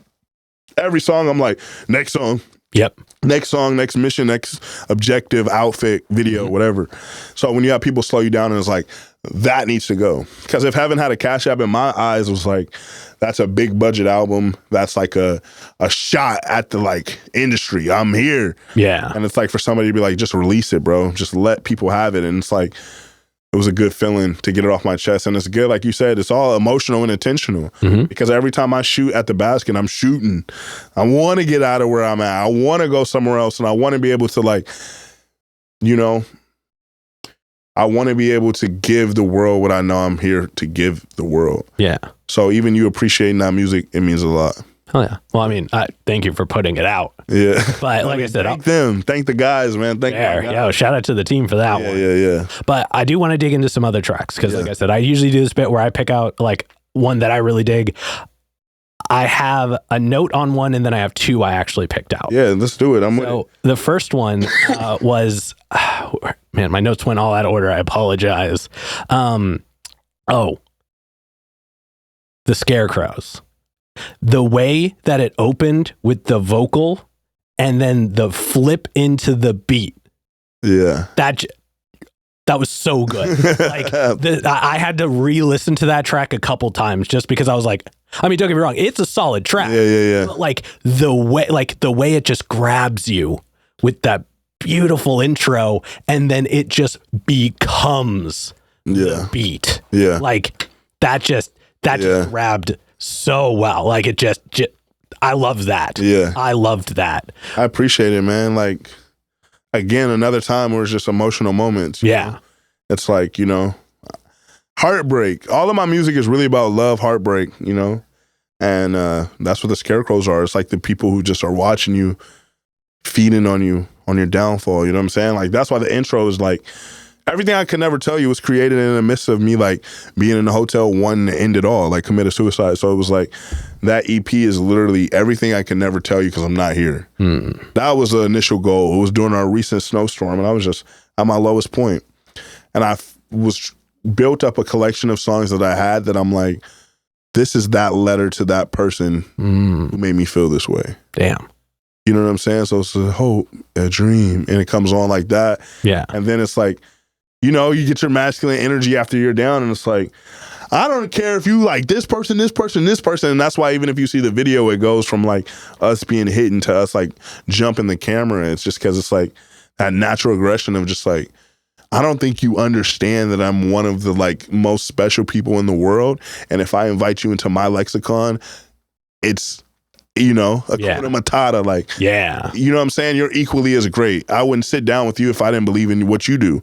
S2: every song I'm like, next song.
S1: Yep.
S2: Next song, next mission, next objective, outfit, video, whatever. So when you have people slow you down and it's like, that needs to go. Because if Haven't Had a Cash App in my eyes was like, that's a big budget album. That's like a shot at the like industry. I'm here.
S1: Yeah.
S2: And it's like for somebody to be like, just release it, bro. Just let people have it. And it's like, it was a good feeling to get it off my chest. And it's good, like you said, it's all emotional and intentional. Because every time I shoot at the basket, I'm shooting. I want to get out of where I'm at. I want to go somewhere else. And I want to be able to like, I want to be able to give the world what I know I'm here to give the world. Yeah. So even you appreciating that music, it means a lot.
S1: Oh yeah. Well, I mean, thank you for putting it out.
S2: Yeah.
S1: But like I said,
S2: thank the guys, man.
S1: Shout out to the team for that one.
S2: Yeah.
S1: But I do want to dig into some other tracks because, like I said, I usually do this bit where I pick out like one that I really dig. I have a note on one, and then I have 2 I actually picked out.
S2: Yeah, let's do it.
S1: So the first one was, man, my notes went all out of order. I apologize. The Scarecrows. The way that it opened with the vocal and then the flip into the beat.
S2: Yeah.
S1: That was so good. Like I had to re-listen to that track a couple times just because I was like, I mean, don't get me wrong, it's a solid track.
S2: Yeah.
S1: But like the way it just grabs you with that beautiful intro, and then it just becomes the beat.
S2: Yeah.
S1: Like that just grabbed so well. Like it just I love that.
S2: Yeah.
S1: I loved that.
S2: I appreciate it, man. Like, again, another time where it's just emotional moments. You know? It's like, you know, heartbreak. All of my music is really about love, heartbreak, you know? And that's what the Scarecrows are. It's like the people who just are watching you, feeding on you, on your downfall. You know what I'm saying? Like, that's why the intro is like, everything I could never tell you was created in the midst of me, like, being in the hotel wanting to end it all, like, committed suicide. So it was like, that EP is literally everything I can never tell you because I'm not here. That was the initial goal. It was during our recent snowstorm, and I was just at my lowest point. And I was built up a collection of songs that I had that I'm like, this is that letter to that person who made me feel this way.
S1: Damn.
S2: You know what I'm saying? So it's a hope, a dream, and it comes on like that.
S1: Yeah.
S2: And then it's like, you know, you get your masculine energy after you're down, and it's like, I don't care if you like this person, this person, this person. And that's why even if you see the video, it goes from like us being hidden to us like jumping the camera. It's just because it's like that natural aggression of just like, I don't think you understand that I'm one of the like most special people in the world. And if I invite you into my lexicon, it's, you know, Hakuna Matata. Like, you know what I'm saying? You're equally as great. I wouldn't sit down with you if I didn't believe in what you do.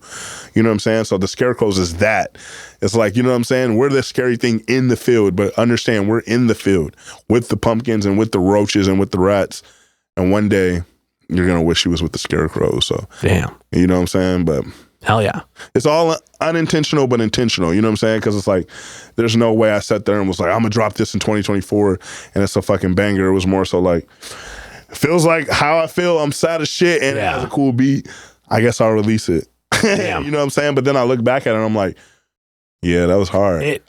S2: You know what I'm saying? So the Scarecrows is that. It's like, you know what I'm saying? We're the scary thing in the field, but understand we're in the field with the pumpkins and with the roaches and with the rats. And one day you're going to wish you was with the Scarecrows. So,
S1: damn.
S2: You know what I'm saying? But
S1: hell yeah.
S2: It's all unintentional, but intentional. You know what I'm saying? Because it's like, there's no way I sat there and was like, I'm going to drop this in 2024 and it's a fucking banger. It was more so like, it feels like how I feel. I'm sad as shit and it has a cool beat. I guess I'll release it. You know what I'm saying? But then I look back at it and I'm like, yeah, that was hard.
S1: It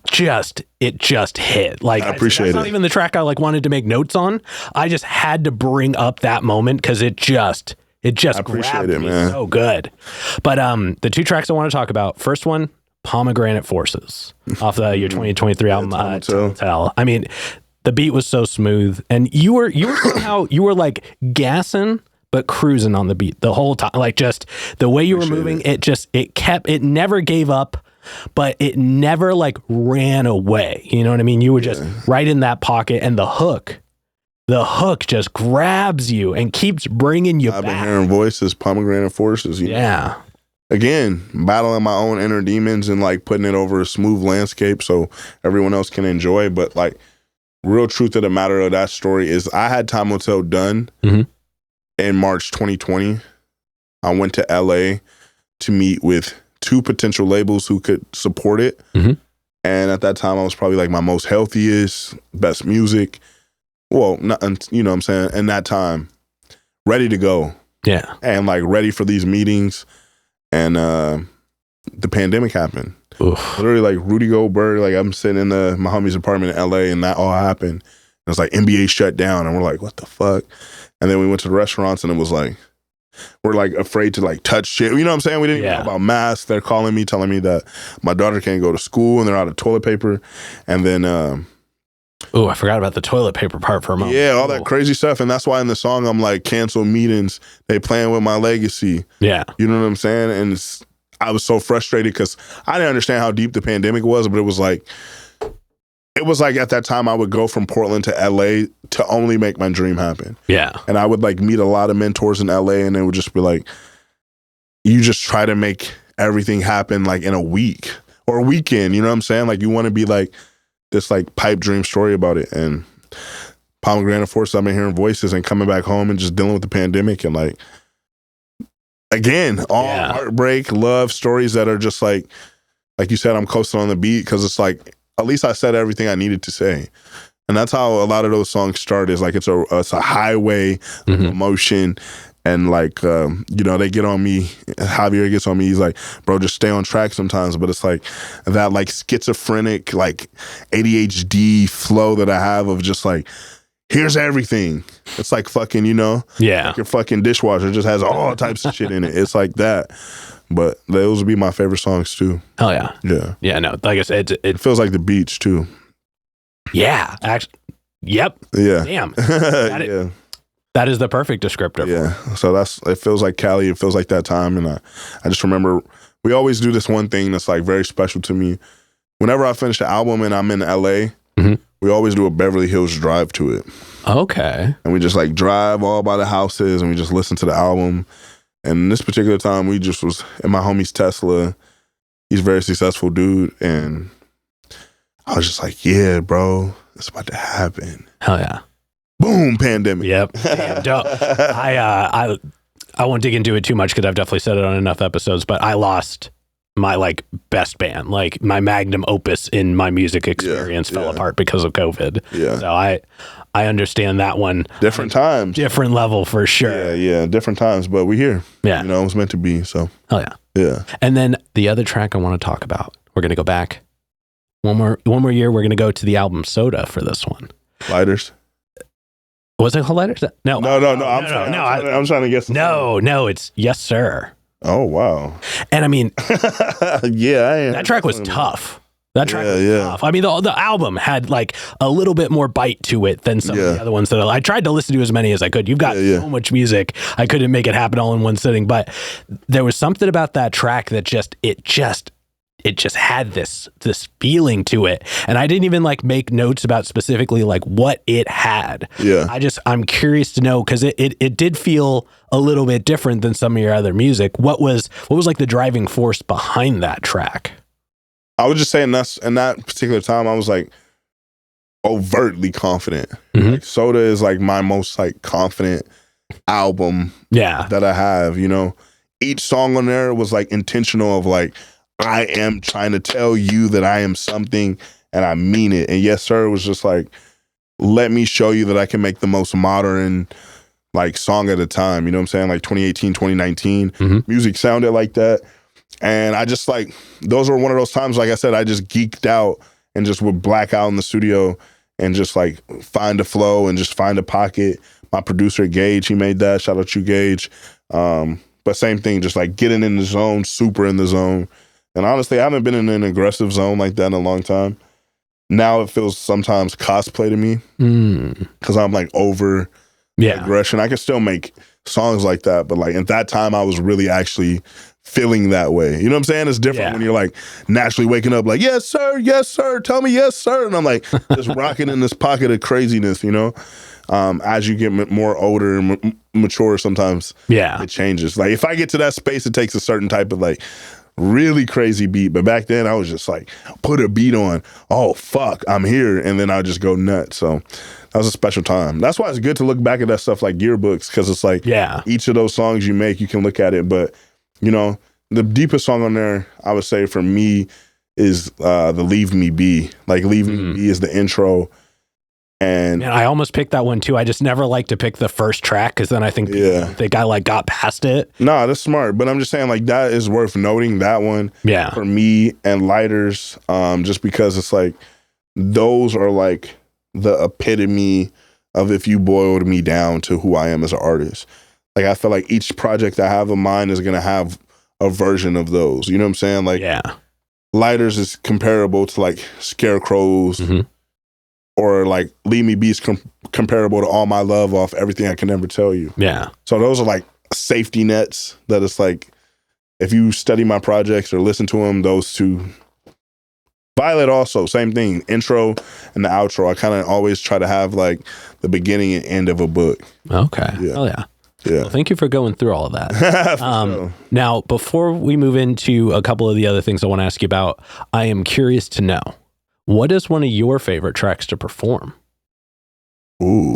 S1: just hit. Like,
S2: I appreciate it.
S1: That's not even the track I like wanted to make notes on. I just had to bring up that moment because it just grabbed me so good. But the two tracks I want to talk about, first one, Pomegranate Forces, off your 2023 album, Tell. I mean, the beat was so smooth, and you were somehow, you were like gassing, but cruising on the beat the whole time. Like, just the way you were moving, it never gave up, but it never like ran away. You know what I mean? You were just right in that pocket, and the hook just grabs you and keeps bringing you back.
S2: I've been hearing voices, Pomegranate Forces. You know? Again, battling my own inner demons and like putting it over a smooth landscape so everyone else can enjoy. But like, real truth of the matter of that story is I had Time Will Tell done in March 2020. I went to LA to meet with 2 potential labels who could support it. And at that time, I was probably like my most healthiest, best music. Well, not, you know what I'm saying? In that time, ready to go.
S1: Yeah. And
S2: like ready for these meetings. And the pandemic happened.
S1: Oof.
S2: Literally like Rudy Goldberg, like I'm sitting in my homie's apartment in LA and that all happened. It was like NBA shut down and we're like, what the fuck? And then we went to the restaurants and it was like, we're like afraid to like touch shit. You know what I'm saying? We didn't even know about masks. They're calling me, telling me that my daughter can't go to school and they're out of toilet paper. And then
S1: oh, I forgot about the toilet paper part for a moment.
S2: Yeah, all that crazy stuff. And that's why in the song, I'm like, cancel meetings. They playing with my legacy.
S1: Yeah.
S2: You know what I'm saying? And I was so frustrated because I didn't understand how deep the pandemic was, but it was like at that time I would go from Portland to LA to only make my dream happen.
S1: Yeah.
S2: And I would like meet a lot of mentors in LA and they would just be like, you just try to make everything happen like in a week or a weekend. You know what I'm saying? Like you want to be like, this like pipe dream story about it. And Pomegranate Force, I've been hearing voices and coming back home and just dealing with the pandemic and like, again, all heartbreak, love stories that are just like you said, I'm coasting on the beat because it's like, at least I said everything I needed to say. And that's how a lot of those songs start is like, it's a highway of emotion. And like, you know, they get on me, Javier gets on me, he's like, bro, just stay on track sometimes. But it's like that like schizophrenic, like ADHD flow that I have of just like here's everything. It's like fucking, you know, like your fucking dishwasher just has all types of shit in it. It's like that. But those would be my favorite songs too.
S1: Hell yeah.
S2: Yeah.
S1: Yeah, no, like I said,
S2: It feels like the beach too.
S1: Yeah. Actually, yep.
S2: Yeah.
S1: Damn.
S2: Yeah.
S1: That is the perfect descriptor.
S2: Yeah. So it feels like Cali. It feels like that time. And I just remember we always do this one thing that's like very special to me. Whenever I finish the album and I'm in LA, we always do a Beverly Hills drive to it.
S1: Okay.
S2: And we just like drive all by the houses and we just listen to the album. And this particular time, we just was in my homie's Tesla. He's a very successful dude. And I was just like, yeah, bro, it's about to happen.
S1: Hell yeah.
S2: Boom, pandemic.
S1: Yep. I won't dig into it too much because I've definitely said it on enough episodes, but I lost my like best band, like my magnum opus in my music experience fell apart because of COVID. Yeah. So I understand that one.
S2: Different times.
S1: Different level for sure.
S2: Yeah. Different times, but we're here. Yeah. You know, it was meant to be. So.
S1: Oh yeah.
S2: Yeah.
S1: And then the other track I want to talk about, we're going to go back one more year. We're going to go to the album Soda for this one.
S2: Lighters.
S1: Was it called Lighters? No.
S2: I'm trying to guess.
S1: No, it's Yes Sir.
S2: Oh, wow.
S1: And I mean,
S2: yeah,
S1: that track was tough. That track was tough. I mean, the album had like a little bit more bite to it than some of the other ones that I tried to listen to as many as I could. You've got so much music. I couldn't make it happen all in one sitting, but there was something about that track that just had this feeling to it. And I didn't even like make notes about specifically like what it had.
S2: Yeah.
S1: I'm curious to know because it did feel a little bit different than some of your other music. What was like the driving force behind that track?
S2: I was just saying in that particular time, I was like overtly confident. Like Soda is like my most like confident album that I have, you know. Each song on there was like intentional of like, I am trying to tell you that I am something and I mean it. And Yes Sir was just like, let me show you that I can make the most modern like song at a time. You know what I'm saying? Like 2018, 2019, music sounded like that. And I just like, those were one of those times, like I said, I just geeked out and just would black out in the studio and just like find a flow and just find a pocket. My producer, Gage, he made that. Shout out to you, Gage. But same thing, just like getting in the zone, super in the zone. And honestly, I haven't been in an aggressive zone like that in a long time. Now it feels sometimes cosplay to me because I'm like over aggression. I can still make songs like that, but like at that time, I was really actually feeling that way. You know what I'm saying? It's different when you're like naturally waking up like, yes, sir, tell me yes, sir. And I'm like just rocking in this pocket of craziness, you know? As you get more older and mature, sometimes it changes. Like if I get to that space, it takes a certain type of like really crazy beat. But back then I was just like, put a beat on. Oh, fuck, I'm here. And then I'll just go nuts. So that was a special time. That's why it's good to look back at that stuff like yearbooks, because it's like each of those songs you make, you can look at it. But, you know, the deepest song on there, I would say for me, is the Leave Me Be. Like Leave Me Be is the intro. And
S1: I almost picked that one too. I just never like to pick the first track because then I think the guy like got past it.
S2: No, that's smart. But I'm just saying like that is worth noting, that one.
S1: Yeah.
S2: For me and Lighters, just because it's like those are like the epitome of if you boiled me down to who I am as an artist. Like I feel like each project I have in mind is gonna have a version of those. You know what I'm saying? Like Lighters is comparable to like Scarecrows. Or like Leave Me Be is comparable to All My Love off Everything I Can Never Tell You.
S1: Yeah.
S2: So those are like safety nets that it's like, if you study my projects or listen to them, those two. Violet also, same thing. Intro and the outro. I kind of always try to have like the beginning and end of a book.
S1: Okay. Yeah. Oh yeah. Yeah. Well, thank you for going through all of that. Now, before we move into a couple of the other things I want to ask you about, I am curious to know, what is one of your favorite tracks to perform?
S2: Ooh.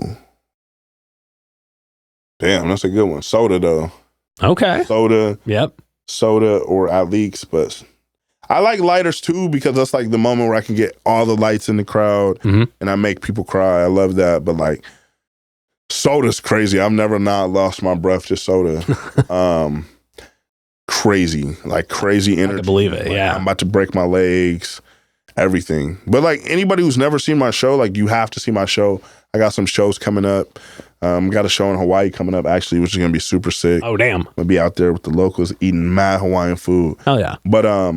S2: Damn, that's a good one. Soda, though.
S1: Okay.
S2: Soda.
S1: Yep.
S2: Soda or At Leaks, but I like Lighters too because that's like the moment where I can get all the lights in the crowd and I make people cry. I love that. But like Soda's crazy. I've never not lost my breath to Soda. Crazy. Like crazy energy.
S1: I can believe it.
S2: Like,
S1: yeah.
S2: I'm about to break my legs. everything. But like anybody who's never seen my show, like you have to see my show. I got some shows coming up. Got a show in Hawaii coming up actually, which is gonna be super sick.
S1: Oh damn!
S2: I'm gonna be out there with the locals eating mad Hawaiian food.
S1: Oh yeah!
S2: But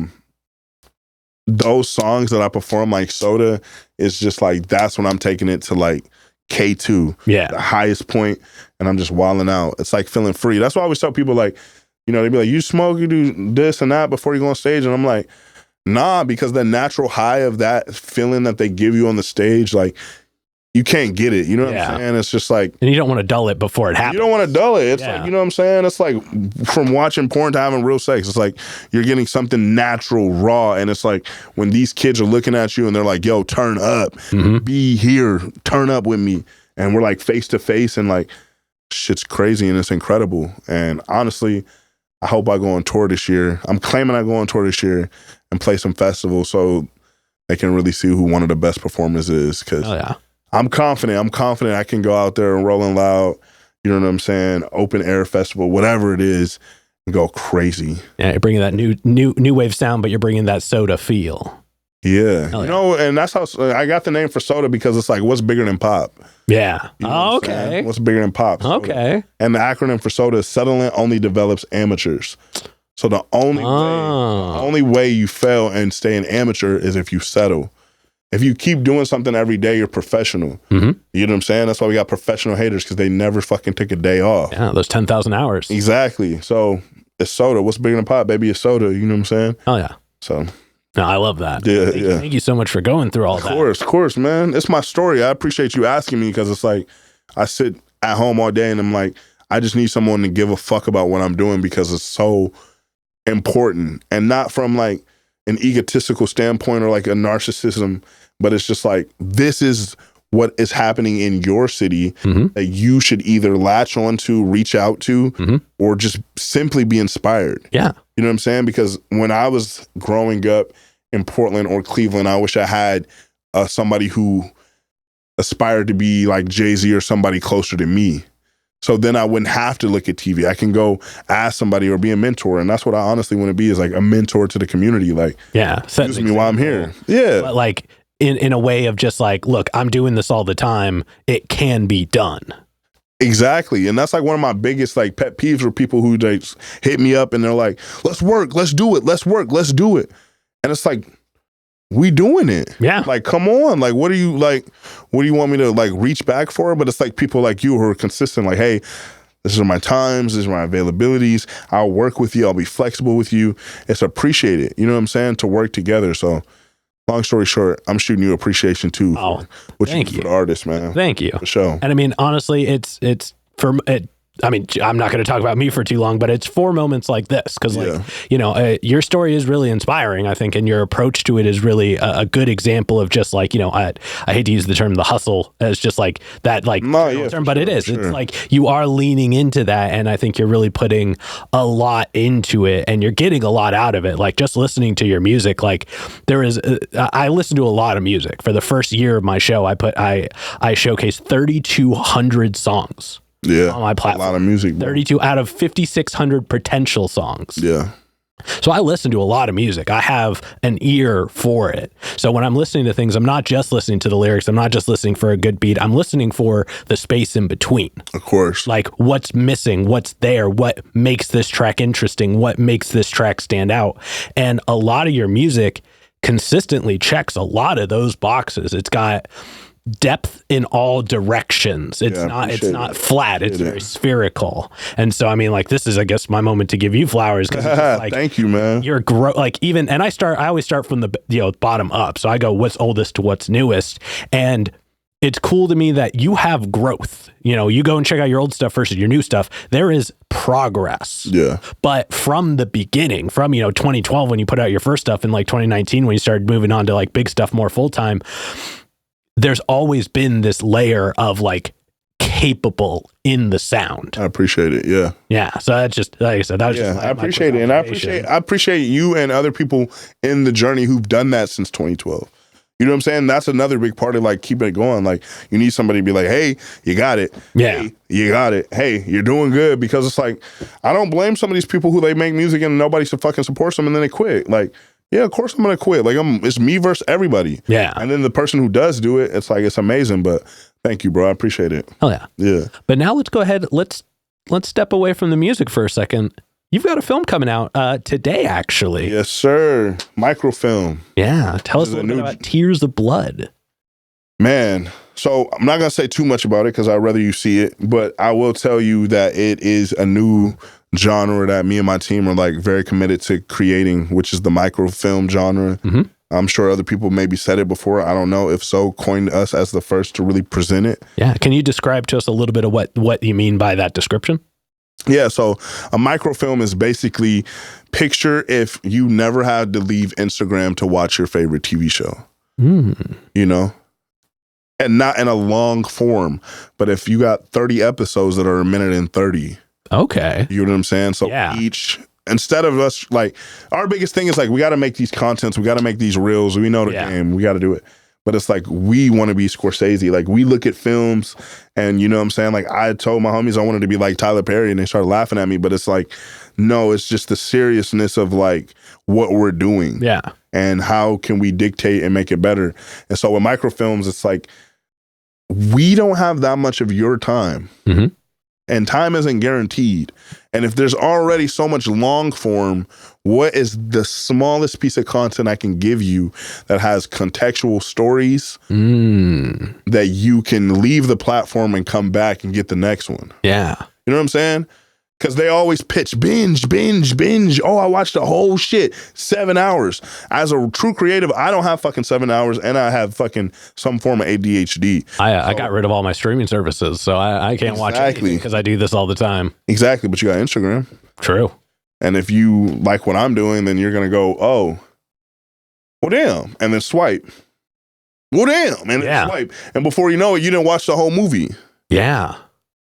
S2: those songs that I perform, like Soda, is just like that's when I'm taking it to like K2, the highest point, and I'm just wilding out. It's like feeling free. That's why I always tell people, like, you know, they be like, you smoke, you do this and that before you go on stage, and I'm like, nah, because the natural high of that feeling that they give you on the stage, like, you can't get it. You know what I'm saying? It's just like...
S1: And you don't want to dull it before it happens.
S2: You don't want to dull it. It's like, you know what I'm saying? It's like from watching porn to having real sex. It's like you're getting something natural, raw. And it's like when these kids are looking at you and they're like, yo, turn up. Be here. Turn up with me. And we're like face to face and like shit's crazy and it's incredible. And honestly, I hope I go on tour this year. I'm claiming I go on tour this year and play some festivals so they can really see who one of the best performers is. Because I'm confident I can go out there and Rolling Loud, you know what I'm saying, open air festival, whatever it is, and go crazy.
S1: Yeah, you're bringing that new wave sound, but you're bringing that Soda feel.
S2: Yeah. You know, and that's how I got the name for Soda, because it's like, what's bigger than pop?
S1: Yeah.
S2: You know
S1: Okay.
S2: What's bigger than pop? Soda. Okay. And the acronym for Soda is Settlement Only Develops Amateurs. So the only way you fail and stay an amateur is if you settle. If you keep doing something every day, you're professional. You know what I'm saying? That's why we got professional haters, because they never fucking take a day off.
S1: Yeah, those 10,000 hours.
S2: Exactly. So it's Soda. What's bigger than pop, baby? It's Soda. You know what I'm saying?
S1: Oh, yeah.
S2: So...
S1: No, I love that.
S2: Yeah,
S1: Thank you so much for going through all that.
S2: Of course, man. It's my story. I appreciate you asking me, because it's like I sit at home all day and I'm like, I just need someone to give a fuck about what I'm doing, because it's so important. And not from like an egotistical standpoint or like a narcissism, but it's just like, this is what is happening in your city that you should either latch on to, reach out to, or just simply be inspired.
S1: Yeah.
S2: You know what I'm saying? Because when I was growing up in Portland or Cleveland, I wish I had somebody who aspired to be like Jay-Z or somebody closer to me. So then I wouldn't have to look at TV. I can go ask somebody or be a mentor. And that's what I honestly want to be, is like a mentor to the community. Like, use me while I'm here. Yeah.
S1: But like in a way of just like, look, I'm doing this all the time. It can be done.
S2: Exactly. And that's like one of my biggest like pet peeves, were people who just hit me up and they're like, let's work, let's do it, let's work, let's do it. And it's like, we doing it. Yeah. Like, come on. Like, what do you want me to like reach back for? But it's like people like you who are consistent, like, hey, this are my times, these are my availabilities. I'll work with you. I'll be flexible with you. It's appreciated. You know what I'm saying? To work together. So long story short, I'm shooting you appreciation too. For what you do for the artist, man.
S1: Thank you.
S2: For sure.
S1: And I mean, honestly, it's for it. I mean, I'm not going to talk about me for too long, but it's for moments like this, because, like, you know, your story is really inspiring, I think, and your approach to it is really a good example of just like, you know, I hate to use the term the hustle as just like that, like, term, but it is. Sure. It's like you are leaning into that, and I think you're really putting a lot into it, and you're getting a lot out of it. Like, just listening to your music, like, there is, I listen to a lot of music. For the first year of my show, I showcased 3,200 songs.
S2: Yeah,
S1: on my platform.
S2: A lot of music. Bro.
S1: 32 out of 5,600 potential songs.
S2: Yeah.
S1: So I listen to a lot of music. I have an ear for it. So when I'm listening to things, I'm not just listening to the lyrics. I'm not just listening for a good beat. I'm listening for the space in between.
S2: Of course.
S1: Like, what's missing? What's there? What makes this track interesting? What makes this track stand out? And a lot of your music consistently checks a lot of those boxes. It's got depth in all directions. It's not flat. It's very spherical. And so, I mean, like, this is, I guess, my moment to give you flowers. Like,
S2: thank you, man.
S1: You're and I always start from the bottom up. So I go, what's oldest to what's newest. And it's cool to me that you have growth. You know, you go and check out your old stuff versus your new stuff. There is progress.
S2: Yeah.
S1: But from the beginning, from, 2012, when you put out your first stuff, in like 2019, when you started moving on to like big stuff more full time, there's always been this layer of like capable in the sound.
S2: I appreciate it. Yeah.
S1: Yeah. So that's just, like I said, that was just
S2: I appreciate it. And I appreciate you and other people in the journey who've done that since 2012. You know what I'm saying? That's another big part of like keeping it going. Like, you need somebody to be like, hey, you got it.
S1: Yeah.
S2: Hey, you got it. Hey, you're doing good. Because it's like, I don't blame some of these people who they make music and nobody fucking supports them and then they quit. Like, Yeah, of course I'm gonna quit. Like it's me versus everybody.
S1: Yeah.
S2: And then the person who does do it, it's like it's amazing. But thank you, bro. I appreciate it.
S1: Oh yeah.
S2: Yeah.
S1: But now let's go ahead. Let's step away from the music for a second. You've got a film coming out today, actually.
S2: Yes, sir. Microfilm.
S1: Yeah. Tell us a little bit about Tears of Blood.
S2: Man, so I'm not going to say too much about it because I'd rather you see it, but I will tell you that it is a new genre that me and my team are like very committed to creating, which is the microfilm genre.
S1: Mm-hmm.
S2: I'm sure other people maybe said it before. I don't know. If so, coined us as the first to really present it.
S1: Yeah. Can you describe to us a little bit of what you mean by that description?
S2: Yeah, so a microfilm is basically picture if you never had to leave Instagram to watch your favorite TV show, you know? And not in a long form, but if you got 30 episodes that are a minute and 30.
S1: Okay.
S2: You know what I'm saying? So each, instead of us, like, our biggest thing is like, we got to make these contents, we got to make these reels, we know the game, we got to do it. But it's like, we want to be Scorsese. Like, we look at films and, you know what I'm saying? Like, I told my homies I wanted to be like Tyler Perry and they started laughing at me. But it's like, no, it's just the seriousness of like what we're doing.
S1: Yeah.
S2: And how can we dictate and make it better? And so with microfilms, it's like, we don't have that much of your time.
S1: Mm-hmm.
S2: And time isn't guaranteed. And if there's already so much long form, what is the smallest piece of content I can give you that has contextual stories that you can leave the platform and come back and get the next one?
S1: Yeah.
S2: You know what I'm saying? Because they always pitch binge. Oh, I watched the whole shit. 7 hours. As a true creative, I don't have fucking 7 hours and I have fucking some form of ADHD.
S1: I got rid of all my streaming services, so I can't watch anything because I do this all the time.
S2: Exactly, but you got Instagram.
S1: True.
S2: And if you like what I'm doing, then you're going to go, oh, well, damn. And then swipe. Well, damn. And then swipe. And before you know it, you didn't watch the whole movie.
S1: Yeah.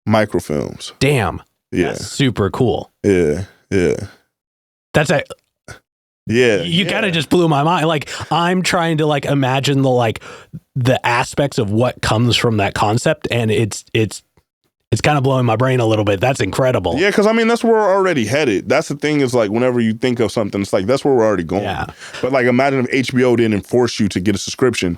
S2: Microfilms.
S1: Damn.
S2: Yeah.
S1: That's super cool.
S2: Yeah. Yeah.
S1: That's a...
S2: Yeah.
S1: You kind of just blew my mind. Like, I'm trying to like imagine the aspects of what comes from that concept, and it's kind of blowing my brain a little bit. That's incredible.
S2: Yeah, because I mean, that's where we're already headed. That's the thing is like, whenever you think of something, it's like, that's where we're already going.
S1: Yeah.
S2: But like, imagine if HBO didn't force you to get a subscription.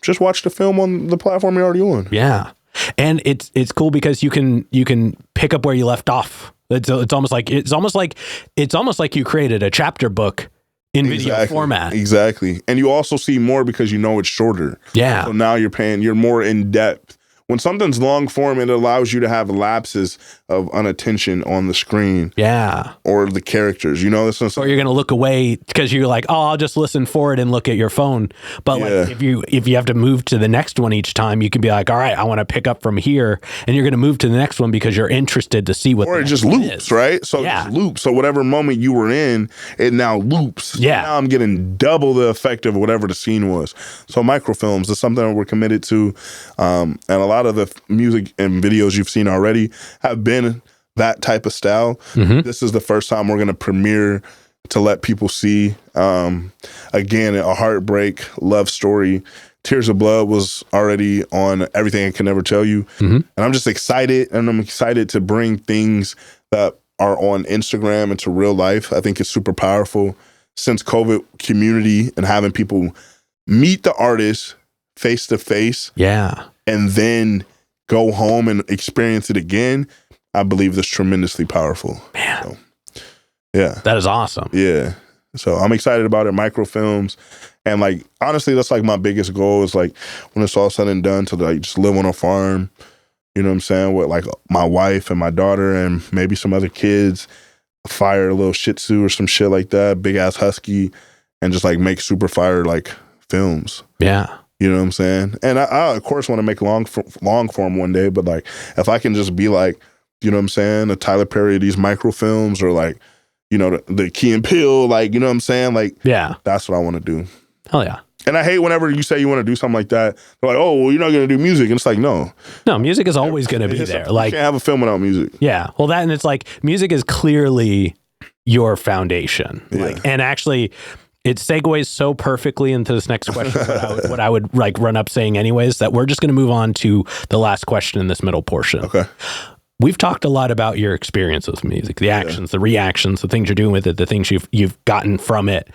S2: Just watch the film on the platform you're already on.
S1: Yeah. And it's cool because you can pick up where you left off. It's almost like you created a chapter book in video format.
S2: Exactly. And you also see more because you know it's shorter.
S1: Yeah.
S2: So now you're more in depth. When something's long form, it allows you to have lapses of unattention on the screen.
S1: Yeah.
S2: Or the characters, you know?
S1: Or you're going to look away because you're like, oh, I'll just listen forward and look at your phone. But like if you have to move to the next one each time, you can be like, all right, I want to pick up from here. And you're going to move to the next one because you're interested to see what
S2: or
S1: the
S2: it just loops, right? So it just loops. So whatever moment you were in, it now loops.
S1: Yeah.
S2: So now I'm getting double the effect of whatever the scene was. So microfilms is something that we're committed to. And a lot of the music and videos you've seen already have been that type of style. Mm-hmm. This is the first time we're going to premiere to let people see. Again, a heartbreak love story. Tears of Blood was already on Everything I Can Never Tell You. Mm-hmm. And I'm just excited. And I'm excited to bring things that are on Instagram into real life. I think it's super powerful. Since COVID, community and having people meet the artist face to face.
S1: Yeah.
S2: And then go home and experience it again, I believe that's tremendously powerful.
S1: Man.
S2: So, yeah.
S1: That is awesome.
S2: Yeah. So I'm excited about it, microfilms. And like, honestly, that's like my biggest goal is like when it's all said and done to like just live on a farm, you know what I'm saying, with like my wife and my daughter and maybe some other kids, fire a little Shih Tzu or some shit like that, big ass husky, and just like make super fire like films.
S1: Yeah.
S2: You know what I'm saying? And I of course, want to make long form one day, but like, if I can just be like, you know what I'm saying, a Tyler Perry of these microfilms or like, you know, the Key and Peele, like, you know what I'm saying? Like, yeah, that's what I want to do.
S1: Hell yeah.
S2: And I hate whenever you say you want to do something like that. They're like, oh, well, you're not going to do music. And it's like, no,
S1: music is always going to be there. Like,
S2: you can't have a film without music.
S1: Yeah. Well, and it's like, music is clearly your foundation. Yeah. Like, and actually, it segues so perfectly into this next question, what I would like run up saying anyways, that we're just going to move on to the last question in this middle portion.
S2: Okay.
S1: We've talked a lot about your experience with music, the actions, the reactions, the things you're doing with it, the things you've gotten from it.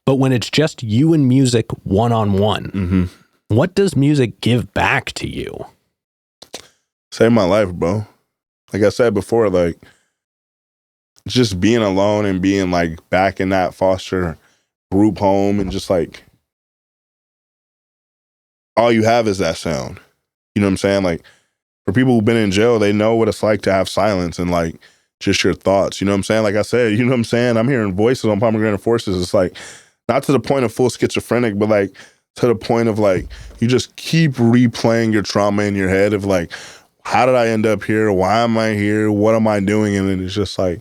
S1: But when it's just you and music one-on-one, what does music give back to you?
S2: Saved my life, bro. Like I said before, like just being alone and being like back in that foster group home and just like all you have is that sound. You know what I'm saying? Like for people who've been in jail, they know what it's like to have silence and like just your thoughts. You know what I'm saying? Like I said, you know what I'm saying? I'm hearing voices on pomegranate forces. It's like not to the point of full schizophrenic, but like to the point of like you just keep replaying your trauma in your head of like, how did I end up here? Why am I here? What am I doing? And it's just like,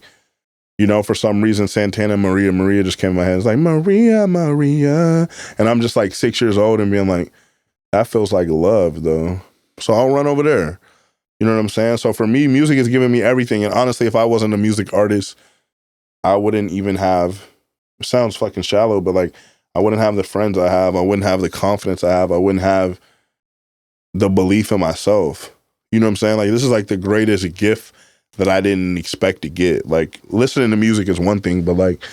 S2: you know, for some reason, Santana Maria just came in my head. It's like, Maria. And I'm just like 6 years old and being like, that feels like love, though. So I'll run over there. You know what I'm saying? So for me, music has given me everything. And honestly, if I wasn't a music artist, I wouldn't even have, it sounds fucking shallow, but like, I wouldn't have the friends I have. I wouldn't have the confidence I have. I wouldn't have the belief in myself. You know what I'm saying? Like, this is like the greatest gift that I didn't expect to get. Like, listening to music is one thing, but like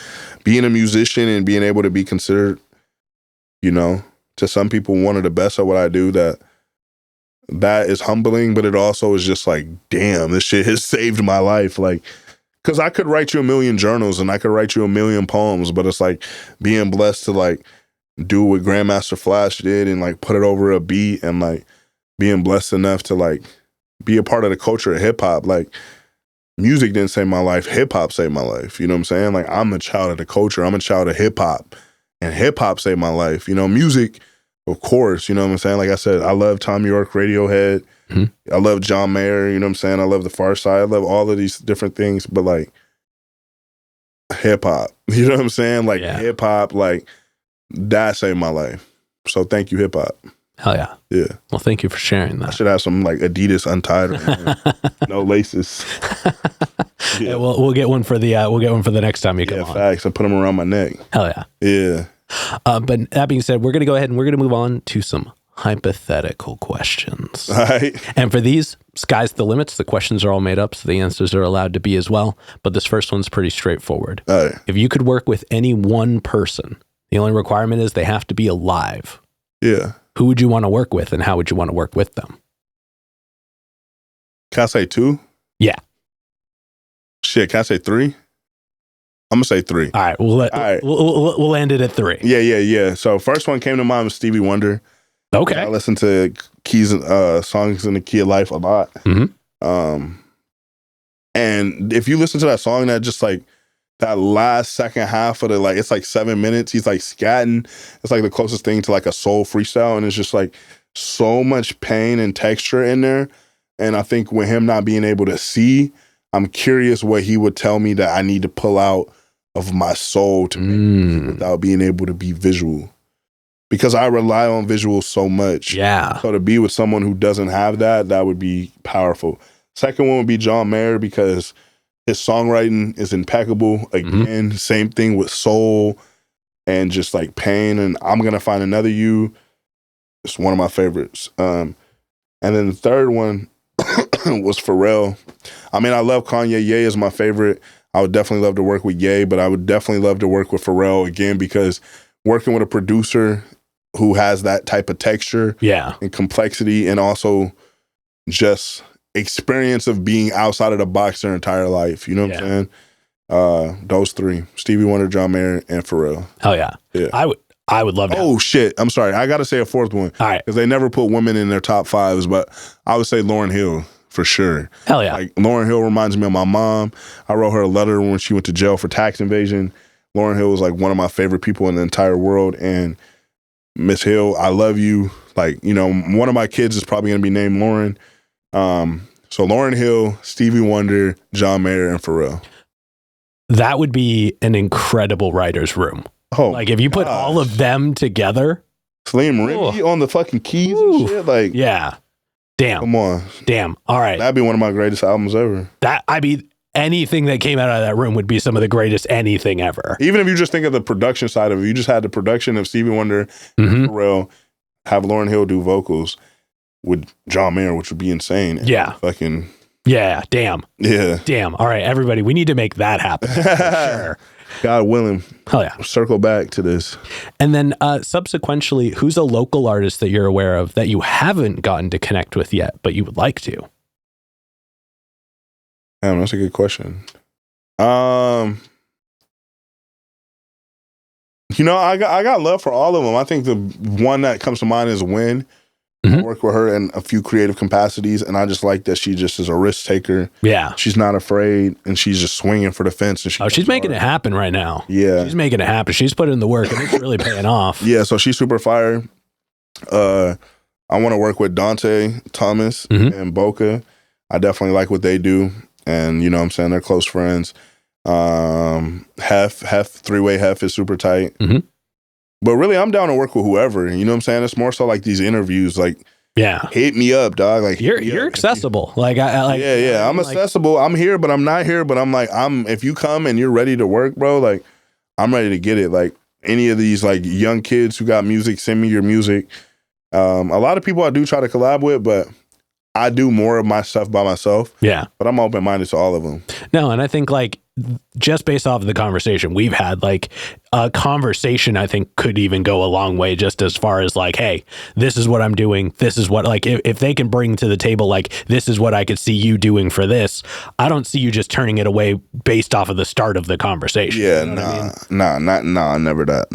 S2: being a musician and being able to be considered, you know, to some people, one of the best at what I do, that is humbling, but it also is just like, damn, this shit has saved my life. Like, because I could write you a million journals and I could write you a million poems, but it's like being blessed to like do what Grandmaster Flash did and like put it over a beat and like being blessed enough to like be a part of the culture of hip hop. Like, music didn't save my life. Hip hop saved my life. You know what I'm saying? Like, I'm a child of the culture. I'm a child of hip hop, and hip hop saved my life. You know, music, of course. You know what I'm saying? Like I said, I love Tom York, Radiohead. I love John Mayer. You know what I'm saying? I love The Far Side. I love all of these different things, but like hip hop. You know what I'm saying? Like hip hop, like that saved my life. So thank you, hip hop.
S1: Hell yeah.
S2: Yeah.
S1: Well, thank you for sharing that.
S2: I should have some like Adidas untied, no laces.
S1: Yeah, we'll get one for the next time you come on.
S2: Yeah, facts. I put them around my neck.
S1: Hell yeah.
S2: Yeah.
S1: But that being said, we're going to go ahead and we're going to move on to some hypothetical questions.
S2: All right.
S1: And for these, sky's the limits. The questions are all made up, so the answers are allowed to be as well. But this first one's pretty straightforward.
S2: All right.
S1: If you could work with any one person, the only requirement is they have to be alive.
S2: Yeah.
S1: Who would you want to work with, and how would you want to work with them?
S2: Can I say 2?
S1: Yeah.
S2: Shit, can I say 3? I'm gonna say 3.
S1: All right, we'll end it at 3.
S2: Yeah. So first one came to mind was Stevie Wonder.
S1: Okay.
S2: I listen to songs in the key of life a lot. And if you listen to that song, that just like that last second half of the, like, it's like 7 minutes. He's like scatting. It's like the closest thing to like a soul freestyle, and it's just like so much pain and texture in there. And I think with him not being able to see, I'm curious what he would tell me that I need to pull out of my soul to make music without being able to be visual. Because I rely on visuals so much.
S1: Yeah.
S2: So to be with someone who doesn't have that, that would be powerful. Second one would be John Mayer, because his songwriting is impeccable. Again, same thing with soul and just like pain. And I'm Gonna Find Another You. It's one of my favorites. And then the third one was Pharrell. I mean, I love Kanye. Ye is my favorite. I would definitely love to work with Ye, but I would definitely love to work with Pharrell again, because working with a producer who has that type of texture and complexity, and also just experience of being outside of the box their entire life. You know what I'm saying? Those 3, Stevie Wonder, John Mayer, and Pharrell.
S1: Hell yeah. I would love to.
S2: Oh shit. I'm sorry. I got to say a 4th one.
S1: All right.
S2: Because they never put women in their top 5s, but I would say Lauryn Hill for sure.
S1: Hell yeah.
S2: Like, Lauryn Hill reminds me of my mom. I wrote her a letter when she went to jail for tax evasion. Lauryn Hill was like one of my favorite people in the entire world. And Miss Hill, I love you. Like, you know, one of my kids is probably going to be named Lauren. So Lauryn Hill, Stevie Wonder, John Mayer, and Pharrell.
S1: That would be an incredible writer's room.
S2: Oh,
S1: like if you put all of them together.
S2: Slim Remy on the fucking keys and shit. Like,
S1: yeah. Damn.
S2: Come on.
S1: Damn. All right.
S2: That'd be one of my greatest albums ever.
S1: Anything that came out of that room would be some of the greatest anything ever.
S2: Even if you just think of the production side of it, you just had the production of Stevie Wonder and Pharrell, have Lauryn Hill do vocals with John Mayer, which would be insane.
S1: Yeah.
S2: Fucking.
S1: Yeah. Damn.
S2: Yeah.
S1: Damn. All right, everybody, we need to make that happen. For sure.
S2: God willing.
S1: Hell yeah.
S2: Circle back to this.
S1: And then subsequently, who's a local artist that you're aware of that you haven't gotten to connect with yet, but you would like to?
S2: Damn, that's a good question. You know, I got love for all of them. I think the one that comes to mind is Win. I work with her in a few creative capacities, and I just like that she just is a risk taker.
S1: Yeah.
S2: She's not afraid, and she's just swinging for the fence. And
S1: she's making it happen right now.
S2: Yeah.
S1: She's making it happen. She's putting in the work, and it's really paying off.
S2: Yeah, so she's super fire. I want to work with Dante Thomas and Boca. I definitely like what they do, and you know what I'm saying, they're close friends. Three-way Hef is super tight. But really, I'm down to work with whoever. You know what I'm saying? It's more so like these interviews, like, hit me up, dog. Like,
S1: you're accessible. Like,
S2: I'm accessible. I'm here, but I'm not here. But I'm like, if you come and you're ready to work, bro, like, I'm ready to get it. Like, any of these like young kids who got music, send me your music. A lot of people I do try to collab with, but I do more of my stuff by myself. Yeah. But I'm open-minded to all of them.
S1: No, and I think like just based off of the conversation we've had, like a conversation I think could even go a long way just as far as like, hey, this is what I'm doing. This is what, like, if they can bring to the table, like, this is what I could see you doing for this. I don't see you just turning it away based off of the start of the conversation.
S2: Yeah, you know never that.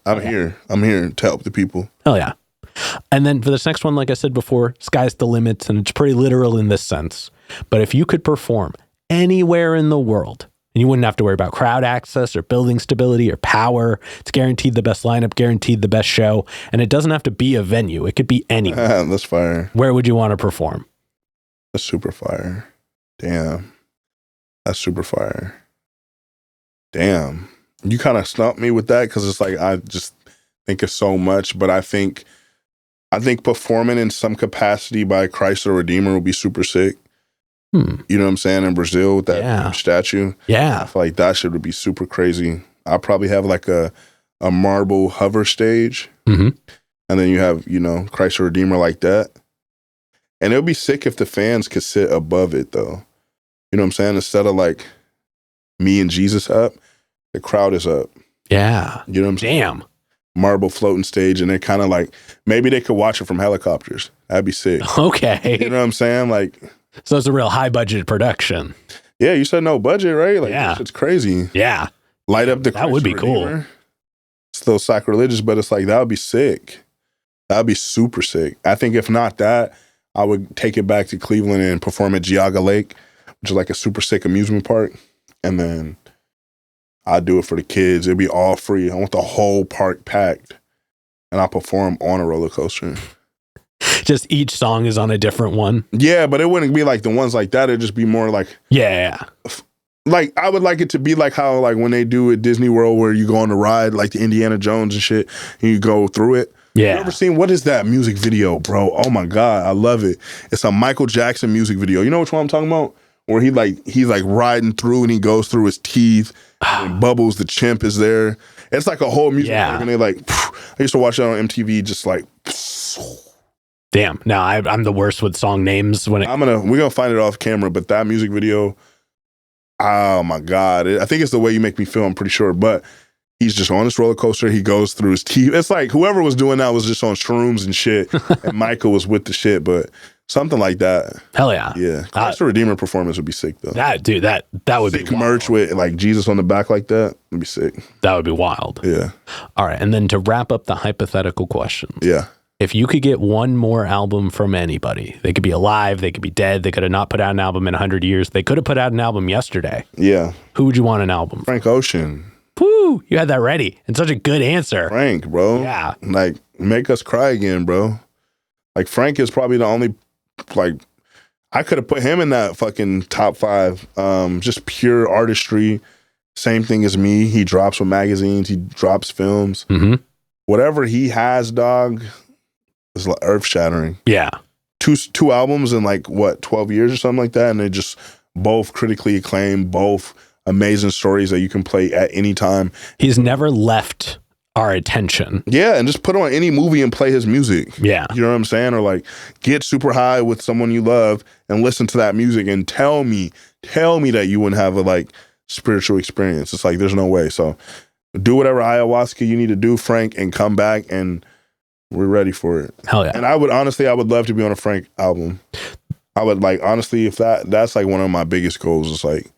S2: I'm here to help the people.
S1: Oh yeah. And then for this next one, like I said before, sky's the limit, and it's pretty literal in this sense. But if you could perform anywhere in the world, and you wouldn't have to worry about crowd access or building stability or power, it's guaranteed the best lineup, guaranteed the best show, and it doesn't have to be a venue. It could be anywhere.
S2: That's fire.
S1: Where would you want to perform?
S2: That's super fire. Damn. That's super fire. Damn. You kind of stumped me with that because it's like I just think of so much, but I think performing in some capacity by Christ the Redeemer would be super sick. You know what I'm saying? In Brazil with that statue. Yeah. I feel like that shit would be super crazy. I'll probably have like a marble hover stage. And then you have, you know, Christ the Redeemer like that. And it would be sick if the fans could sit above it though. You know what I'm saying? Instead of like me and Jesus up, the crowd is up. Yeah. You know what I'm saying? Damn. Marble floating stage, and they're kind of like, maybe they could watch it from helicopters. That'd be sick. Okay. You know what I'm saying? Like,
S1: so it's a real high budget production.
S2: Yeah, you said no budget, right? Like, yeah, it's crazy. Yeah. Light up the Christ
S1: that would be Redeemer. Cool.
S2: It's still sacrilegious, but it's like, that would be sick. That would be super sick. I think if not that, I would take it back to Cleveland and perform at Geauga Lake, which is like a super sick amusement park. And then I'd do it for the kids. It'd be all free. I want the whole park packed. And I'll perform on a roller coaster.
S1: Just each song is on a different one?
S2: Yeah, but it wouldn't be like the ones like that. It'd just be more like... Yeah. Like, I would like it to be like how, like, when they do at Disney World where you go on the ride, like the Indiana Jones and shit, and you go through it. Yeah. You ever seen, what is that music video, bro? Oh my God, I love it. It's a Michael Jackson music video. You know which one I'm talking about? Where he's like riding through and he goes through his teeth and Bubbles the chimp is there. It's like a whole music video, and they like, I used to watch that on MTV just like...
S1: Damn. Now I'm the worst with song names when
S2: we're gonna find it off camera, but that music video, oh my God. I think it's The Way You Make Me Feel, I'm pretty sure. But he's just on this roller coaster. He goes through his teeth. It's like whoever was doing that was just on shrooms and shit. And Michael was with the shit, but something like that. Hell yeah. Yeah. Christ the Redeemer performance would be sick though.
S1: That would
S2: sick
S1: be wild.
S2: Merch with like Jesus on the back like that would be sick.
S1: That would be wild. Yeah. All right. And then to wrap up the hypothetical questions. Yeah. If you could get one more album from anybody, they could be alive, they could be dead, they could have not put out an album in 100 years, they could have put out an album yesterday. Yeah. Who would you want an album?
S2: Frank Ocean.
S1: Woo! You had that ready. And such a good answer.
S2: Frank, bro. Yeah. Like, make us cry again, bro. Like, Frank is probably the only, like, I could have put him in that fucking top 5. Just pure artistry. Same thing as me. He drops with magazines. He drops films. Whatever he has, dog... It's like earth-shattering. Yeah. Two albums in like, what, 12 years or something like that, and they just both critically acclaimed, both amazing stories that you can play at any time.
S1: He's never left our attention.
S2: Yeah, and just put on any movie and play his music. Yeah. You know what I'm saying? Or like, get super high with someone you love and listen to that music and tell me that you wouldn't have a like spiritual experience. It's like, there's no way. So do whatever ayahuasca you need to do, Frank, and come back, and we're ready for it.
S1: Hell yeah.
S2: And I would love to be on a Frank album. I would honestly, if that's like one of my biggest goals. It's like,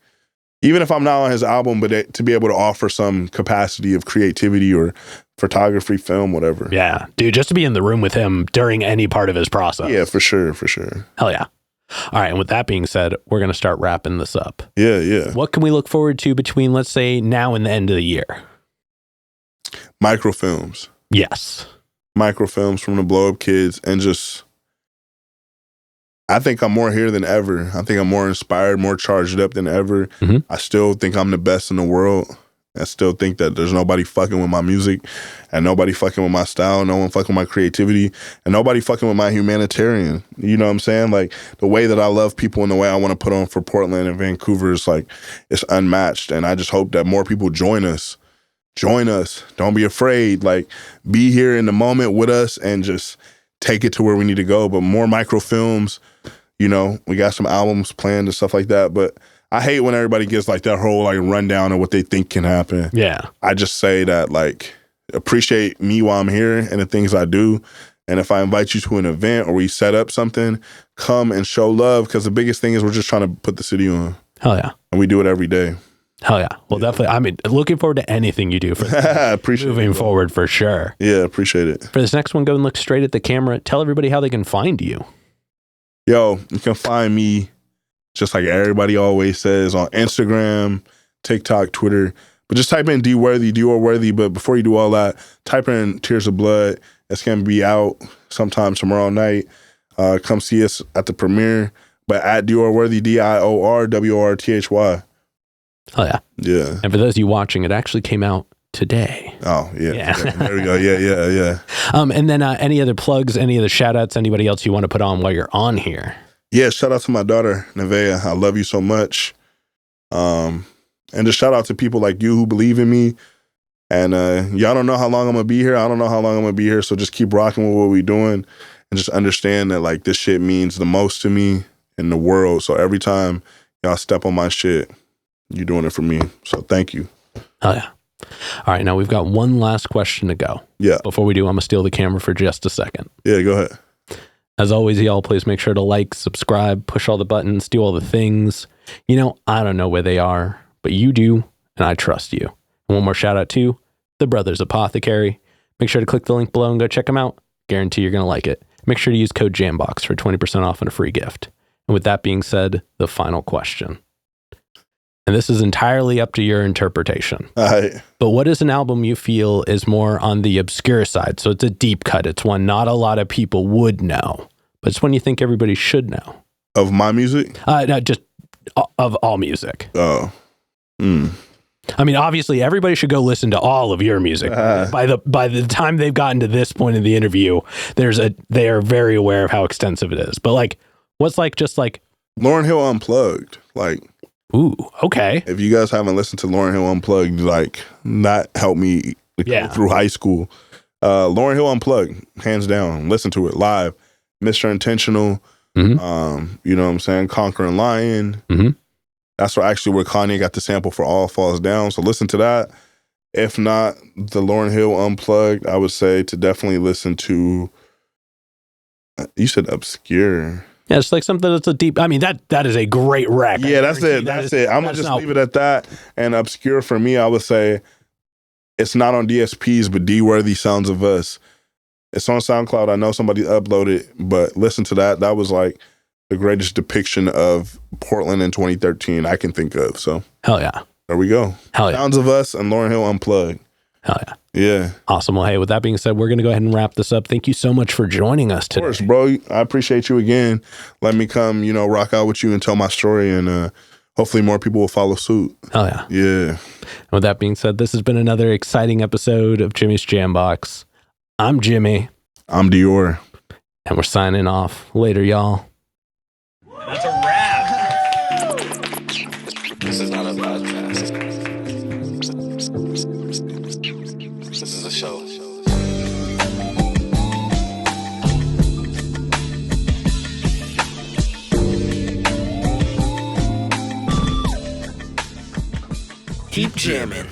S2: even if I'm not on his album, but to be able to offer some capacity of creativity or photography, film, whatever.
S1: Yeah. Dude, just to be in the room with him during any part of his process.
S2: Yeah, for sure. For sure.
S1: Hell yeah. All right. And with that being said, we're going to start wrapping this up.
S2: Yeah, yeah.
S1: What can we look forward to between, let's say, now and the end of the year?
S2: Microfilms.
S1: Yes.
S2: Microfilms from the Blow Up Kids, and just, I think I'm more here than ever. I think I'm more inspired, more charged up than ever.
S1: Mm-hmm.
S2: I still think I'm the best in the world. I still think that there's nobody fucking with my music, and nobody fucking with my style, no one fucking with my creativity, and nobody fucking with my humanitarian. You know what I'm saying? Like, the way that I love people and the way I want to put on for Portland and Vancouver is like, it's unmatched. And I just hope that more people join us. Join us. Don't be afraid. Like, be here in the moment with us and just take it to where we need to go. But more microfilms, you know, we got some albums planned and stuff like that. But I hate when everybody gets like that whole like rundown of what they think can happen.
S1: Yeah.
S2: I just say that, like, appreciate me while I'm here and the things I do. And if I invite you to an event or we set up something, come and show love, because the biggest thing is we're just trying to put the city on.
S1: Hell yeah.
S2: And we do it every day.
S1: Hell yeah. Well, definitely. I mean, looking forward to anything you do for
S2: appreciate
S1: moving
S2: it,
S1: forward for sure.
S2: Yeah, appreciate it.
S1: For this next one, go and look straight at the camera. Tell everybody how they can find you.
S2: Yo, you can find me, just like everybody always says, on Instagram, TikTok, Twitter. But just type in D Worthy, D-O Worthy. But before you do all that, type in Tears of Blood. It's going to be out sometime tomorrow night. Come see us at the premiere. But at D-O Worthy, DIORWORTHY.
S1: Oh, yeah.
S2: Yeah.
S1: And for those of you watching, it actually came out today.
S2: Oh, yeah. There we go. Yeah.
S1: And then any other plugs, any other shout outs, anybody else you want to put on while you're on here?
S2: Yeah, shout out to my daughter, Nevaeh. I love you so much. And just shout out to people like you who believe in me. And y'all don't know how long I'm going to be here. I don't know how long I'm going to be here. So just keep rocking with what we're doing. And just understand that, like, this shit means the most to me in the world. So every time y'all step on my shit, you're doing it for me. So thank you.
S1: Oh, yeah. All right. Now we've got one last question to go.
S2: Yeah.
S1: Before we do, I'm going to steal the camera for just a second.
S2: Yeah, go ahead.
S1: As always, y'all, please make sure to like, subscribe, push all the buttons, do all the things. You know, I don't know where they are, but you do, and I trust you. And one more shout out to the Brothers Apothecary. Make sure to click the link below and go check them out. Guarantee you're going to like it. Make sure to use code JAMBOX for 20% off and a free gift. And with that being said, the final question. And this is entirely up to your interpretation.
S2: All right.
S1: But what is an album you feel is more on the obscure side? So it's a deep cut. It's one not a lot of people would know, but it's one you think everybody should know.
S2: Of my music?
S1: No, just of all music.
S2: Oh.
S1: I mean, obviously, everybody should go listen to all of your music. By the time they've gotten to this point in the interview, they are very aware of how extensive it is. But like, what's like just like
S2: Lauryn Hill Unplugged? Like,
S1: ooh, okay.
S2: if you guys haven't listened to Lauryn Hill Unplugged, like, that helped me go through high school. Lauryn Hill Unplugged, hands down. Listen to it live. Mr. Intentional.
S1: Mm-hmm.
S2: You know what I'm saying? Conquering Lion.
S1: Mm-hmm.
S2: That's where Kanye got the sample for All Falls Down. So listen to that. If not the Lauryn Hill Unplugged, I would say to definitely listen to, you said obscure.
S1: Yeah, it's like something that's a deep, I mean, that is a great record.
S2: Yeah, that's it. That's it. I'm going to just leave it at that. And obscure for me, I would say it's not on DSPs, but D Worthy Sounds of Us. It's on SoundCloud. I know somebody uploaded, but listen to that. That was like the greatest depiction of Portland in 2013 I can think of. So
S1: hell yeah.
S2: There we go.
S1: Hell yeah.
S2: Sounds of Us and Lauryn Hill Unplugged.
S1: Hell yeah.
S2: Yeah.
S1: Awesome. Well, hey, with that being said, we're going to go ahead and wrap this up. Thank you so much for joining us today.
S2: Of course, bro. I appreciate you again. Let me come, rock out with you and tell my story, and hopefully more people will follow suit.
S1: Hell yeah.
S2: Yeah.
S1: And with that being said, this has been another exciting episode of Jimmy's Jambox. I'm Jimmy.
S2: I'm Dior.
S1: And we're signing off. Later, y'all.
S3: That's a wrap. This is not a podcast. This is a show.
S4: Keep jamming.